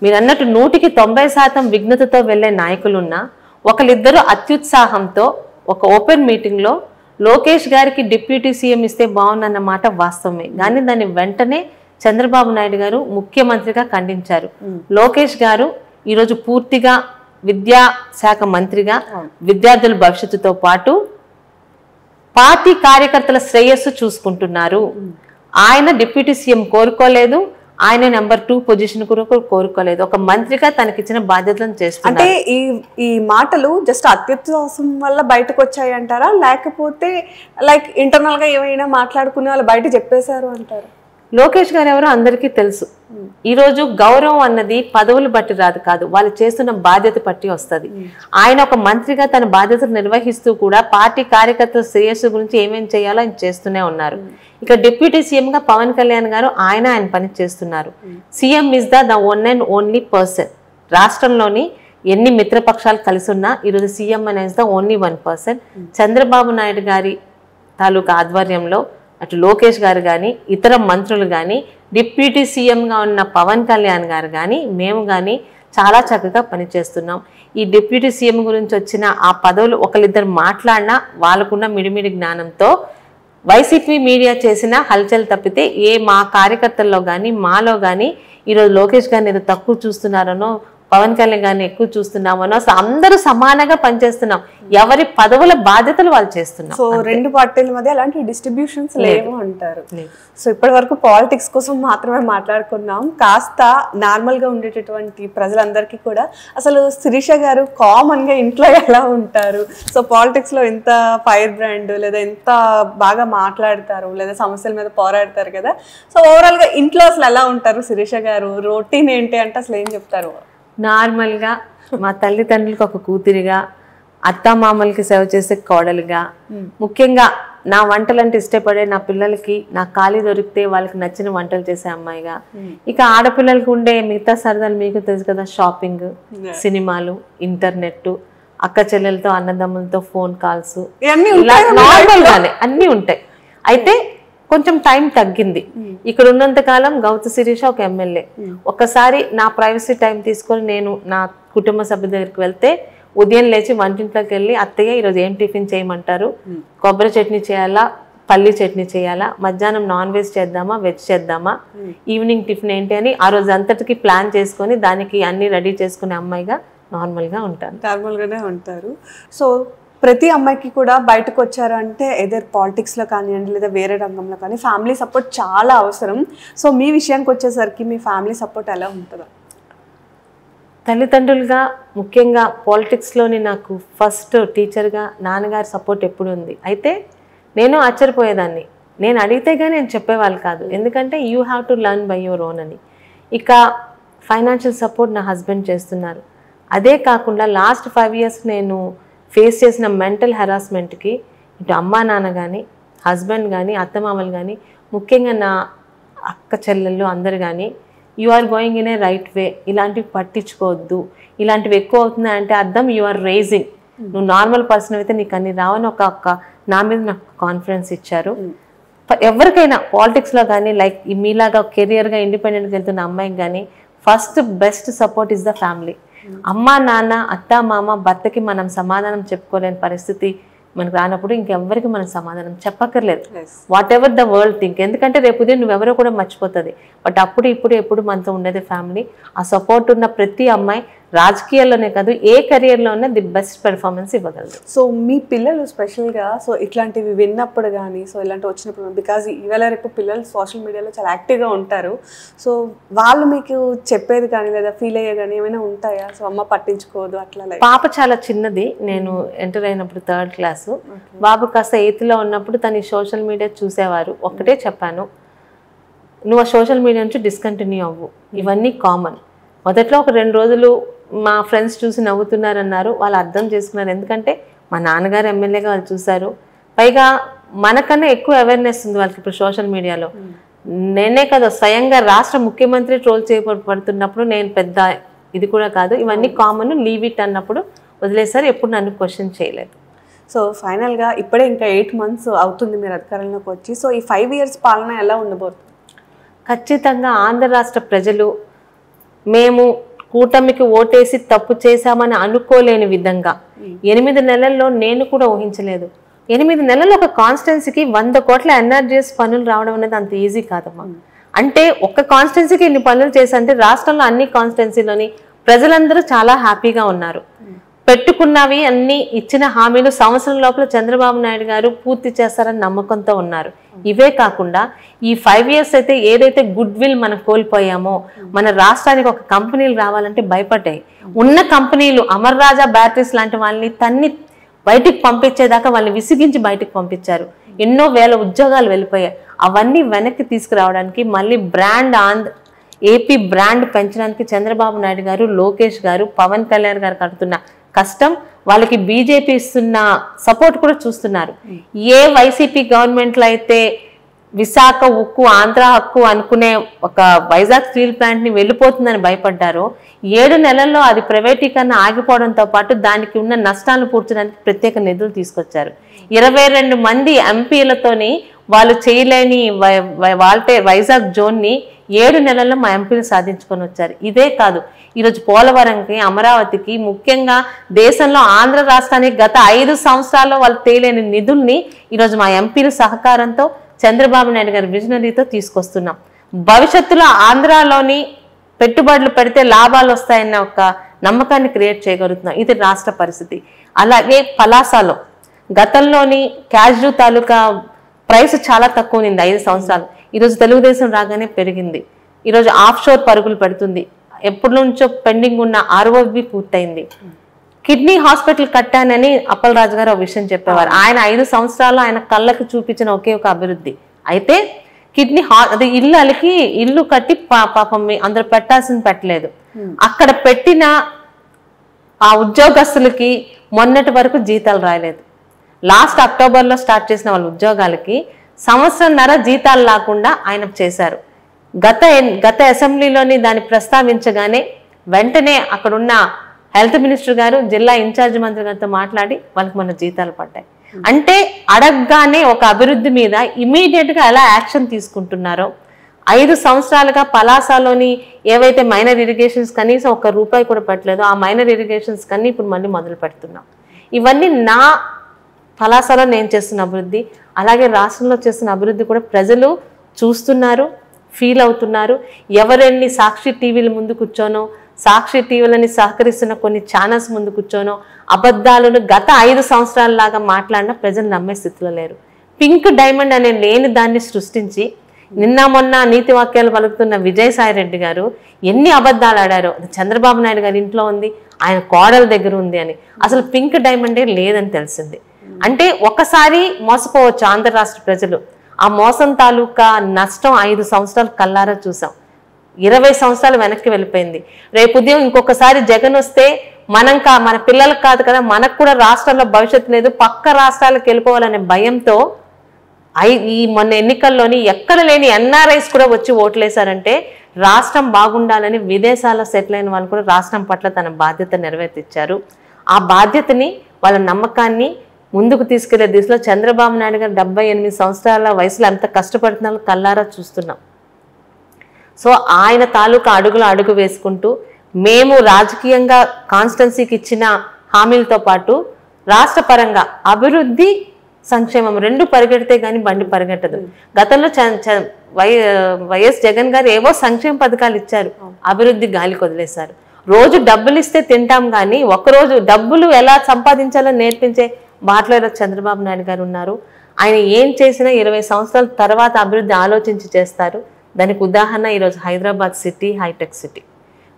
మీరు అన్నట్టు 100% విఘ్నతతో వెళ్లే నాయకులున్నా ఒకరిద్దరు అత్యుత్సాహంతో ఒక ఓపెన్ మీటింగ్లో లోకేష్ గారికి డిప్యూటీ సీఎం ఇస్తే బాగుందన్న మాట వాస్తవమే. కానీ దాన్ని వెంటనే చంద్రబాబు నాయుడు గారు ముఖ్యమంత్రిగా ఖండించారు. లోకేష్ గారు ఈరోజు పూర్తిగా విద్యాశాఖ మంత్రిగా విద్యార్థుల భవిష్యత్తుతో పాటు పార్టీ కార్యకర్తల శ్రేయస్సు చూసుకుంటున్నారు. ఆయన డిప్యూటీ సీఎం కోరుకోలేదు, ఆయన నెంబర్ 2 పొజిషన్ కోరుకోలేదు. ఒక మంత్రిగా తనకిచ్చిన బాధ్యతలను చేస్తున్నారు. అంటే ఈ మాటలు జస్ట్ అత్యుత్సాహం వల్ల బయటకు వచ్చాయి అంటారా, లేకపోతే లైక్ ఇంటర్నల్ గా ఏమైనా మాట్లాడుకునే వాళ్ళు బయట చెప్పేశారు అంటారా? లోకేష్ గారు ఎవరో అందరికీ తెలుసు. ఈరోజు గౌరవం అన్నది పదవులు బట్టి రాదు కాదు, వాళ్ళు చేస్తున్న బాధ్యత బట్టి వస్తుంది. ఆయన ఒక మంత్రిగా తన బాధ్యతలు నిర్వహిస్తూ కూడా పార్టీ కార్యకర్తల శ్రేయస్సు గురించి ఏమేం చేయాలో ఆయన చేస్తూనే ఉన్నారు. ఇక డిప్యూటీ సీఎంగా పవన్ కళ్యాణ్ గారు ఆయన పని చేస్తున్నారు. CM is the one and only person. రాష్ట్రంలోని ఎన్ని మిత్రపక్షాలు కలిసి ఉన్నా ఈరోజు సీఎం అనేది the only one person. Chandrababu Naidu గారి తాలూకా ఆధ్వర్యంలో అటు లోకేష్ గారు కానీ, ఇతర మంత్రులు కానీ, డిప్యూటీ సీఎంగా ఉన్న పవన్ కళ్యాణ్ గారు కానీ, మేము కానీ చాలా చక్కగా పనిచేస్తున్నాం. ఈ డిప్యూటీ సీఎం గురించి వచ్చిన ఆ పదవులు ఒకరిద్దరు మాట్లాడినా వాళ్ళకున్న మిడిమిడి జ్ఞానంతో వైసీపీ మీడియా చేసిన హల్చల్ తప్పితే మా కార్యకర్తల్లో కానీ మాలో కానీ ఈరోజు లోకేష్ గారిని ఏదో తక్కువ చూస్తున్నారనో పవన్ కళ్యాణ్ గారిని ఎక్కువ చూస్తున్నామనో అసలు అందరూ సమానంగా పనిచేస్తున్నాం. ఎవరి పదవుల బాధ్యతలు వాళ్ళు చేస్తున్నాం. సో రెండు పార్టీల మధ్య అలాంటి డిస్ట్రిబ్యూషన్స్ లేవు అంటారు. సో ఇప్పటి వరకు పాలిటిక్స్ కోసం మాత్రమే మాట్లాడుకున్నాం. కాస్త నార్మల్ గా ఉండేటటువంటి ప్రజలందరికీ కూడా అసలు శిరీష గారు కామన్ గా ఇంట్లో ఎలా ఉంటారు, సో పాలిటిక్స్ లో ఎంత ఫైర్ బ్రాండ్ లేదా ఎంత బాగా మాట్లాడతారు లేదా సమస్యల మీద పోరాడతారు కదా, సో ఓవరాల్ గా ఇంట్లో అసలు ఎలా ఉంటారు శిరీష గారు, రొటీన్ ఏంటి అంటే అసలు ఏం చెప్తారు? నార్మల్గా మా తల్లిదండ్రులకు ఒక కూతురిగా, అత్తామామలకి సేవ చేసే కోడలుగా, ముఖ్యంగా నా వంటలు అంటే ఇష్టపడే నా పిల్లలకి నా ఖాళీ దొరికితే వాళ్ళకి నచ్చిన వంటలు చేసే అమ్మాయిగా, ఇక ఆడపిల్లలకు ఉండే మిగతా సరదాలు మీకు తెలుసు కదా, షాపింగ్, సినిమాలు, ఇంటర్నెట్, అక్క చెల్లెలతో అన్నదమ్ములతో ఫోన్ కాల్స్, నార్మల్గానే అన్నీ ఉంటాయి. అయితే కొంచెం టైం తగ్గింది. ఇక్కడ ఉన్నంత కాలం గౌతు శిరీష ఒక ఎమ్మెల్యే. ఒకసారి నా ప్రైవసీ టైం తీసుకొని నేను నా కుటుంబ సభ్యుల దగ్గరికి వెళ్తే ఉదయం లేచి వంటింట్లోకి వెళ్ళి అత్తయ్య ఈరోజు ఏం టిఫిన్ చేయమంటారు, కొబ్బరి చట్నీ చేయాలా, పల్లి చట్నీ చేయాలా, మధ్యాహ్నం నాన్ వెజ్ చేద్దామా, వెజ్ చేద్దామా, ఈవినింగ్ టిఫిన్ ఏంటి అని ఆ రోజు అంతటికి ప్లాన్ చేసుకొని దానికి అన్ని రెడీ చేసుకునే అమ్మాయిగా నార్మల్గా ఉంటాను. నార్మల్గానే ఉంటారు. సో ప్రతి అమ్మాయికి కూడా బయటకు వచ్చారు అంటే ఎదర్ పాలిటిక్స్లో కానివ్వండి లేదా వేరే రంగంలో కానీ ఫ్యామిలీ సపోర్ట్ చాలా అవసరం. సో మీ విషయానికి వచ్చేసరికి మీ ఫ్యామిలీ సపోర్ట్ ఎలా ఉంటుందా? తల్లిదండ్రులుగా ముఖ్యంగా పాలిటిక్స్లోని నాకు ఫస్ట్ టీచర్గా నాన్నగారి సపోర్ట్ ఎప్పుడు ఉంది. అయితే నేను ఆశ్చర్యపోయేదాన్ని, నేను అడిగితే కానీ నేను చెప్పేవాళ్ళు కాదు, ఎందుకంటే you have to learn by your own అని. ఇక ఫైనాన్షియల్ సపోర్ట్ నా హస్బెండ్ చేస్తున్నారు. అదే కాకుండా లాస్ట్ 5 years నేను ఫేస్ చేసిన మెంటల్ హెరాస్మెంట్కి ఇటు అమ్మా నాన్న కానీ, హస్బెండ్ కానీ, అత్తమామలు కానీ, ముఖ్యంగా నా అక్క చెల్లెళ్ళు అందరు కానీ you are going in a right way, ఇలాంటివి పట్టించుకోవద్దు, ఇలాంటివి ఎక్కువ అవుతున్నాయంటే అర్థం యు ఆర్ రేజింగ్, నువ్వు నార్మల్ పర్సన్ అయితే నీకు అన్ని రావని ఒక నా మీద నాకు కాన్ఫిడెన్స్ ఇచ్చారు. ఎవరికైనా పాలిటిక్స్లో కానీ లైక్ మీలాగా కెరియర్గా ఇండిపెండెంట్గా వెళ్తున్న అమ్మాయికి కానీ first best support is the family. అమ్మ నాన్న అత్త మామ భర్తకి మనం సమాధానం చెప్పుకోలేని పరిస్థితి మనకు రానప్పుడు ఇంకెవ్వరికి మనం సమాధానం చెప్పక్కర్లేదు. What ever the world think, ఎందుకంటే రేపు ఉదయం నువ్వెవరో కూడా మర్చిపోతుంది. బట్ అప్పుడు ఇప్పుడు ఎప్పుడు మనతో ఉండేది ఫ్యామిలీ. ఆ సపోర్ట్ ఉన్న ప్రతి అమ్మాయి రాజకీయాల్లోనే కాదు ఏ కెరియర్లో ఉన్నా ది బెస్ట్ పెర్ఫార్మెన్స్ ఇవ్వగలదు. సో మీ పిల్లలు స్పెషల్గా సో ఇట్లాంటివి విన్నప్పుడు కానీ సో ఇలాంటివి వచ్చినప్పుడు, బికాజ్ ఇవాళ రేపు పిల్లలు సోషల్ మీడియాలో చాలా యాక్టివ్గా ఉంటారు, సో వాళ్ళు మీకు చెప్పేది కానీ లేదా ఫీల్ అయ్యే కానీ ఏమైనా ఉంటాయా? సో అమ్మ పట్టించుకోదు అట్లా? పాప చాలా చిన్నది, నేను ఎంటర్ అయినప్పుడు 3rd class, బాబు కాస్త 8th ఉన్నప్పుడు తను సోషల్ మీడియా చూసేవారు. ఒక్కటే చెప్పాను, నువ్వు ఆ సోషల్ మీడియా నుంచి డిస్కంటిన్యూ అవ్వు, ఇవన్నీ కామన్. మొదట్లో ఒక 2 రోజులు మా ఫ్రెండ్స్ చూసి నవ్వుతున్నారన్నారు, వాళ్ళు అర్థం చేసుకున్నారు, ఎందుకంటే మా నాన్నగారు ఎమ్మెల్యేగా వాళ్ళు చూశారు. పైగా మనకన్నా ఎక్కువ అవేర్నెస్ ఉంది వాళ్ళకి ఇప్పుడు సోషల్ మీడియాలో. నేనే కదా స్వయంగా రాష్ట్ర ముఖ్యమంత్రి ట్రోల్ చేయబడుతున్నప్పుడు నేను పెద్ద ఇది కూడా కాదు, ఇవన్నీ కామన్, లీవ్ ఇట్ అన్నప్పుడు వదిలేసారు, ఎప్పుడు నన్ను క్వశ్చన్ చేయలేదు. సో ఫైనల్గా ఇప్పుడే ఇంకా 8 months అవుతుంది మీరు అధికారంలోకి వచ్చి, సో ఈ 5 years పాలన ఎలా ఉండబోతుంది? ఖచ్చితంగా ఆంధ్ర రాష్ట్ర ప్రజలు మేము కూటమికి ఓటేసి తప్పు చేశామని అనుకోలేని విధంగా 8 నెలల్లో నేను కూడా ఊహించలేదు. 8 నెలల్లో ఒక కాన్స్టిట్యున్సీకి 100 కోట్ల ఎన్ఆర్జీఎస్ పనులు రావడం అనేది అంత ఈజీ కాదమ్మా. అంటే ఒక్క కాన్స్టిట్యున్సీకి ఇన్ని పనులు చేసంటే రాష్ట్రంలో అన్ని కాన్స్టిట్యున్సీలోని ప్రజలందరూ చాలా హ్యాపీగా ఉన్నారు. పెట్టుకున్నవి అన్ని ఇచ్చిన హామీలు సంవత్సరం లోపల చంద్రబాబు నాయుడు గారు పూర్తి చేస్తారని నమ్మకంతో ఉన్నారు. ఇవే కాకుండా ఈ 5 years అయితే ఏదైతే గుడ్ విల్ మనం కోల్పోయామో, మన రాష్ట్రానికి ఒక కంపెనీలు రావాలంటే భయపడ్డాయి. ఉన్న కంపెనీలు అమర్ రాజా బ్యాటరీస్ లాంటి వాళ్ళని తన్ని బయటికి పంపించేదాకా వాళ్ళని విసిగించి బయటికి పంపించారు. ఎన్నో వేల ఉద్యోగాలు వెళ్ళిపోయాయి. అవన్నీ వెనక్కి తీసుకురావడానికి మళ్ళీ ఏపీ బ్రాండ్ పెంచడానికి చంద్రబాబు నాయుడు గారు, లోకేష్ గారు, పవన్ కళ్యాణ్ గారు కడుతున్న కష్టం, వాళ్ళకి బీజేపీ ఇస్తున్న సపోర్ట్ కూడా చూస్తున్నారు. ఏ వైసీపీ గవర్నమెంట్లో అయితే విశాఖ ఉక్కు, ఆంధ్ర హక్కు అనుకునే ఒక వైజాగ్ స్టీల్ ప్లాంట్ని వెళ్ళిపోతుందని భయపడ్డారో 7 నెలల్లో అది ప్రైవేటీకరణ ఆగిపోవడంతో పాటు దానికి ఉన్న నష్టాలను పూడ్చడానికి ప్రత్యేక నిధులు తీసుకొచ్చారు. 22 మంది ఎంపీలతోని వాళ్ళు చేయలేని వైజాగ్ జోన్ని 7 నెలల్లో మా ఎంపీలు సాధించుకొని వచ్చారు. ఇదే కాదు, ఈరోజు పోలవరంకి, అమరావతికి, ముఖ్యంగా దేశంలో ఆంధ్ర రాష్ట్రానికి గత 5 సంవత్సరాల్లో వాళ్ళు తేలేని నిధుల్ని ఈరోజు మా ఎంపీల సహకారంతో చంద్రబాబు నాయుడు గారి విజనరీతో తీసుకొస్తున్నాం. భవిష్యత్తులో ఆంధ్రాలోని పెట్టుబడులు పెడితే లాభాలు వస్తాయన్న ఒక నమ్మకాన్ని క్రియేట్ చేయగలుగుతున్నాం. ఇది రాష్ట్ర పరిస్థితి. అలాగే పలాసలో గతంలోని క్యాష్యూ తాలూకా ప్రైస్ చాలా తక్కువ ఉంది 5 సంవత్సరాలు. ఈరోజు తెలుగుదేశం రాగానే పెరిగింది. ఈరోజు ఆఫ్ షోర్ పరుగులు పెడుతుంది. ఎప్పటి నుంచో పెండింగ్ ఉన్న ROB పూర్తయింది. కిడ్నీ హాస్పిటల్ కట్టానని అప్పలరాజు గారు ఒక విషయం చెప్పేవారు. ఆయన 5 సంవత్సరాలు ఆయన కళ్ళకు చూపించిన ఒకే ఒక అభివృద్ధి. అయితే కిడ్నీ అది ఇల్లు కట్టి పాపం అందరు పెట్టాల్సింది పెట్టలేదు. అక్కడ పెట్టిన ఆ ఉద్యోగస్తులకి మొన్నటి వరకు జీతాలు రాయలేదు. లాస్ట్ అక్టోబర్లో స్టార్ట్ చేసిన వాళ్ళ ఉద్యోగాలకి సంవత్సరంన్నర జీతాలు లేకుండా ఆయన చేశారు. గత అసెంబ్లీలోని దాన్ని ప్రస్తావించగానే వెంటనే అక్కడున్న హెల్త్ మినిస్టర్ గారు, జిల్లా ఇన్ఛార్జ్ మంత్రి గారితో మాట్లాడి వాళ్ళకి మన జీతాలు పడ్డాయి. అంటే అడగగానే ఒక అభివృద్ధి మీద ఇమీడియట్గా ఎలా యాక్షన్ తీసుకుంటున్నారో, 5 సంవత్సరాలుగా పలాసలోని ఏవైతే మైనర్ ఇరిగేషన్స్ కనీసం ₹1 కూడా పెట్టలేదో ఆ మైనర్ ఇరిగేషన్స్ కన్నీ ఇప్పుడు మళ్ళీ మొదలు పెడుతున్నాం. ఇవన్నీ నా పలాసలో నేను చేస్తున్న అభివృద్ధి. అలాగే రాష్ట్రంలో చేస్తున్న అభివృద్ధి కూడా ప్రజలు చూస్తున్నారు, ఫీల్ అవుతున్నారు. ఎవరెన్ని సాక్షి టీవీల ముందు కూర్చోనో, సాక్షి టీవీలని సహకరిస్తున్న కొన్ని ఛానల్స్ ముందు కూర్చోనో అబద్ధాలను గత 5 సంవత్సరాలలాగా మాట్లాడిన ప్రజలు నమ్మే స్థితిలో లేరు. పింక్ డైమండ్ అనే లేని దాన్ని సృష్టించి నిన్న మొన్న నీతి వాక్యాలు పలుకుతున్న విజయసాయి రెడ్డి గారు ఎన్ని అబద్ధాలు ఆడారో. అది చంద్రబాబు నాయుడు గారి ఇంట్లో ఉంది, ఆయన కోడల దగ్గర ఉంది అని. అసలు పింక్ డైమండే లేదని తెలిసింది. అంటే ఒకసారి మోసపోవచ్చు ఆంధ్ర రాష్ట్ర ప్రజలు. ఆ మోసం తాలూకా నష్టం 5 సంవత్సరాలు కల్లారా చూసాం. 20 సంవత్సరాలు వెనక్కి వెళ్ళిపోయింది. రేపు ఉదయం ఇంకొకసారి జగన్ వస్తే మన పిల్లలకు కాదు కదా, మనకు కూడా రాష్ట్రంలో భవిష్యత్తు లేదు, పక్క రాష్ట్రాలకు వెళ్ళిపోవాలనే భయంతో ఈ మొన్న ఎన్నికల్లోని ఎక్కడ లేని NRIs కూడా వచ్చి ఓట్లేశారంటే రాష్ట్రం బాగుండాలని విదేశాల్లో సెటిల్ అయిన వాళ్ళు కూడా రాష్ట్రం పట్ల తన బాధ్యత నెరవేర్తిచ్చారు. ఆ బాధ్యతని, వాళ్ళ నమ్మకాన్ని ముందుకు తీసుకెళ్లే దిశలో చంద్రబాబు నాయుడు గారు 78 సంవత్సరాల వయసులో ఎంత కష్టపడుతున్నారో కల్లారా చూస్తున్నాం. సో ఆయన తాలూకా అడుగు వేసుకుంటూ మేము రాజకీయంగా కాన్స్టిట్యున్సీకి ఇచ్చిన హామీలతో పాటు రాష్ట్ర పరంగా అభివృద్ధి, సంక్షేమం 2 పరిగెడితే కానీ బండి పరిగెట్టదు. గతంలో వైఎస్ జగన్ గారు ఏవో సంక్షేమ పథకాలు ఇచ్చారు, అభివృద్ధి గాలికి వదిలేశారు. రోజు డబ్బులు ఇస్తే తింటాం కానీ ఒకరోజు డబ్బులు ఎలా సంపాదించాలో నేర్పించే బాటలో చంద్రబాబు నాయుడు గారు ఉన్నారు. ఆయన ఏం చేసినా 20 సంవత్సరాల తర్వాత అభివృద్ధి ఆలోచించి చేస్తారు. దానికి ఉదాహరణ ఈరోజు Hyderabad city, hitech city.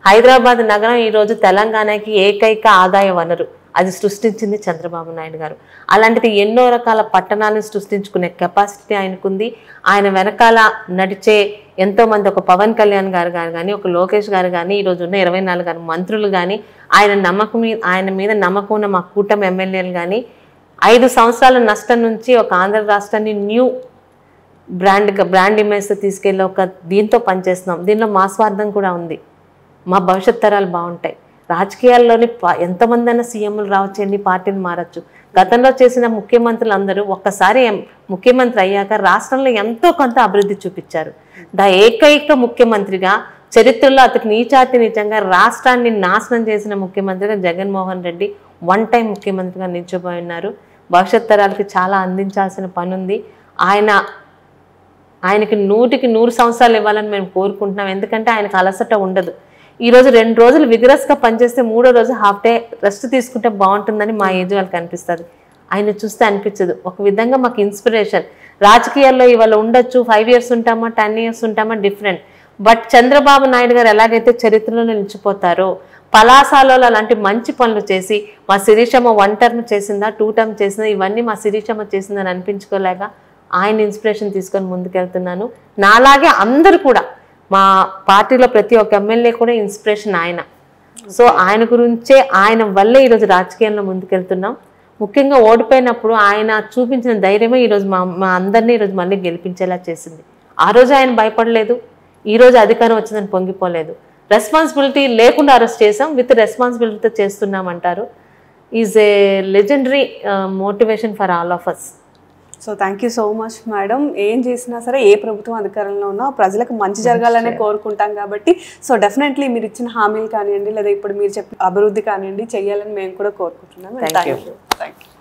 Hyderabad నగరం ఈరోజు తెలంగాణకి ఏకైక ఆదాయ వనరు. అది సృష్టించింది చంద్రబాబు నాయుడు గారు. అలాంటిది ఎన్నో రకాల పట్టణాలను సృష్టించుకునే కెపాసిటీ ఆయనకుంది. ఆయన వెనకాల నడిచే ఎంతోమంది, ఒక పవన్ కళ్యాణ్ గారు కానీ, ఒక లోకేష్ గారు కానీ, ఈరోజు ఉన్న 24 మంత్రులు కానీ, ఆయన మీద నమ్మకం ఉన్న మా కూటమి ఎమ్మెల్యేలు కానీ 5 సంవత్సరాల నష్టం నుంచి ఒక ఆంధ్ర రాష్ట్రాన్ని న్యూ బ్రాండ్ ఇమేజ్తో తీసుకెళ్ళి ఒక దీంతో పనిచేస్తున్నాం. దీనిలో మా స్వార్థం కూడా ఉంది. మా భవిష్యత్ తరాలు బాగుంటాయి. రాజకీయాల్లోని ఎంతమంది అయినా సీఎంలు రావచ్చు, ఎన్ని పార్టీలు మారచ్చు. గతంలో చేసిన ముఖ్యమంత్రులు అందరూ ఒక్కసారి ముఖ్యమంత్రి అయ్యాక రాష్ట్రంలో ఎంతో కొంత అభివృద్ధి చూపించారు. ఏకైక ముఖ్యమంత్రిగా చరిత్రలో అతనికి నీచాతి రాష్ట్రాన్ని నాశనం చేసిన ముఖ్యమంత్రిగా జగన్మోహన్ రెడ్డి వన్ టైం ముఖ్యమంత్రిగా నిలిచిపోయి ఉన్నారు. భవిష్యత్ తరాలకి చాలా అందించాల్సిన పని ఉంది. ఆయనకి 100కి 100 సంవత్సరాలు ఇవ్వాలని మేము కోరుకుంటున్నాం. ఎందుకంటే ఆయనకు అలసట ఉండదు. ఈరోజు 2 రోజులు విగ్రస్గా పనిచేస్తే 3వ రోజు హాఫ్ డే రెస్ట్ తీసుకుంటే బాగుంటుందని మా ఏజ్ వాళ్ళకి అనిపిస్తుంది. ఆయన చూస్తే అనిపించదు. ఒక విధంగా మాకు ఇన్స్పిరేషన్. రాజకీయాల్లో ఇవాళ ఉండొచ్చు, 5 ఇయర్స్ ఉంటామా, 10 ఇయర్స్ ఉంటామా, డిఫరెంట్. బట్ చంద్రబాబు నాయుడు గారు ఎలాగైతే చరిత్రలో నిలిచిపోతారో, పలాసాలో అలాంటి మంచి పనులు చేసి, మా శిరీషమ్మ 1 టర్మ్ చేసిందా, 2 టర్మ్ చేసిందా, ఇవన్నీ మా శిరీషమ్మ చేసిందని అనిపించుకోలేక ఆయన ఇన్స్పిరేషన్ తీసుకొని ముందుకెళ్తున్నాను. నాలాగే అందరూ కూడా మా పార్టీలో ప్రతి ఒక్క ఎమ్మెల్యే కూడా ఇన్స్పిరేషన్ ఆయన. సో ఆయన గురించే, ఆయన వల్లే ఈరోజు రాజకీయంలో ముందుకెళ్తున్నాం. ముఖ్యంగా ఓడిపోయినప్పుడు ఆయన చూపించిన ధైర్యమే ఈరోజు మా అందరినీ ఈరోజు మళ్ళీ గెలిపించేలా చేసింది. ఆ రోజు ఆయన భయపడలేదు, ఈరోజు అధికారం వచ్చిందని పొంగిపోలేదు. రెస్పాన్సిబిలిటీ లేకుండా అరెస్ట్ చేసాం, విత్ రెస్పాన్సిబిలిటీతో చేస్తున్నామంటారు. Is a legendary motivation for all of us. So thank you so much madam. ఏం చేసినా సరే, ఏ ప్రభుత్వం అధికారంలో ఉన్నా ప్రజలకు మంచి జరగాలనే కోరుకుంటాం కాబట్టి సో డెఫినెట్లీ మీరు ఇచ్చిన హామీలు కానివ్వండి, లేదా ఇప్పుడు మీరు చెప్పిన అభివృద్ధి కానివ్వండి, చేయాలని మేము కూడా కోరుకుంటున్నాం. Thank you.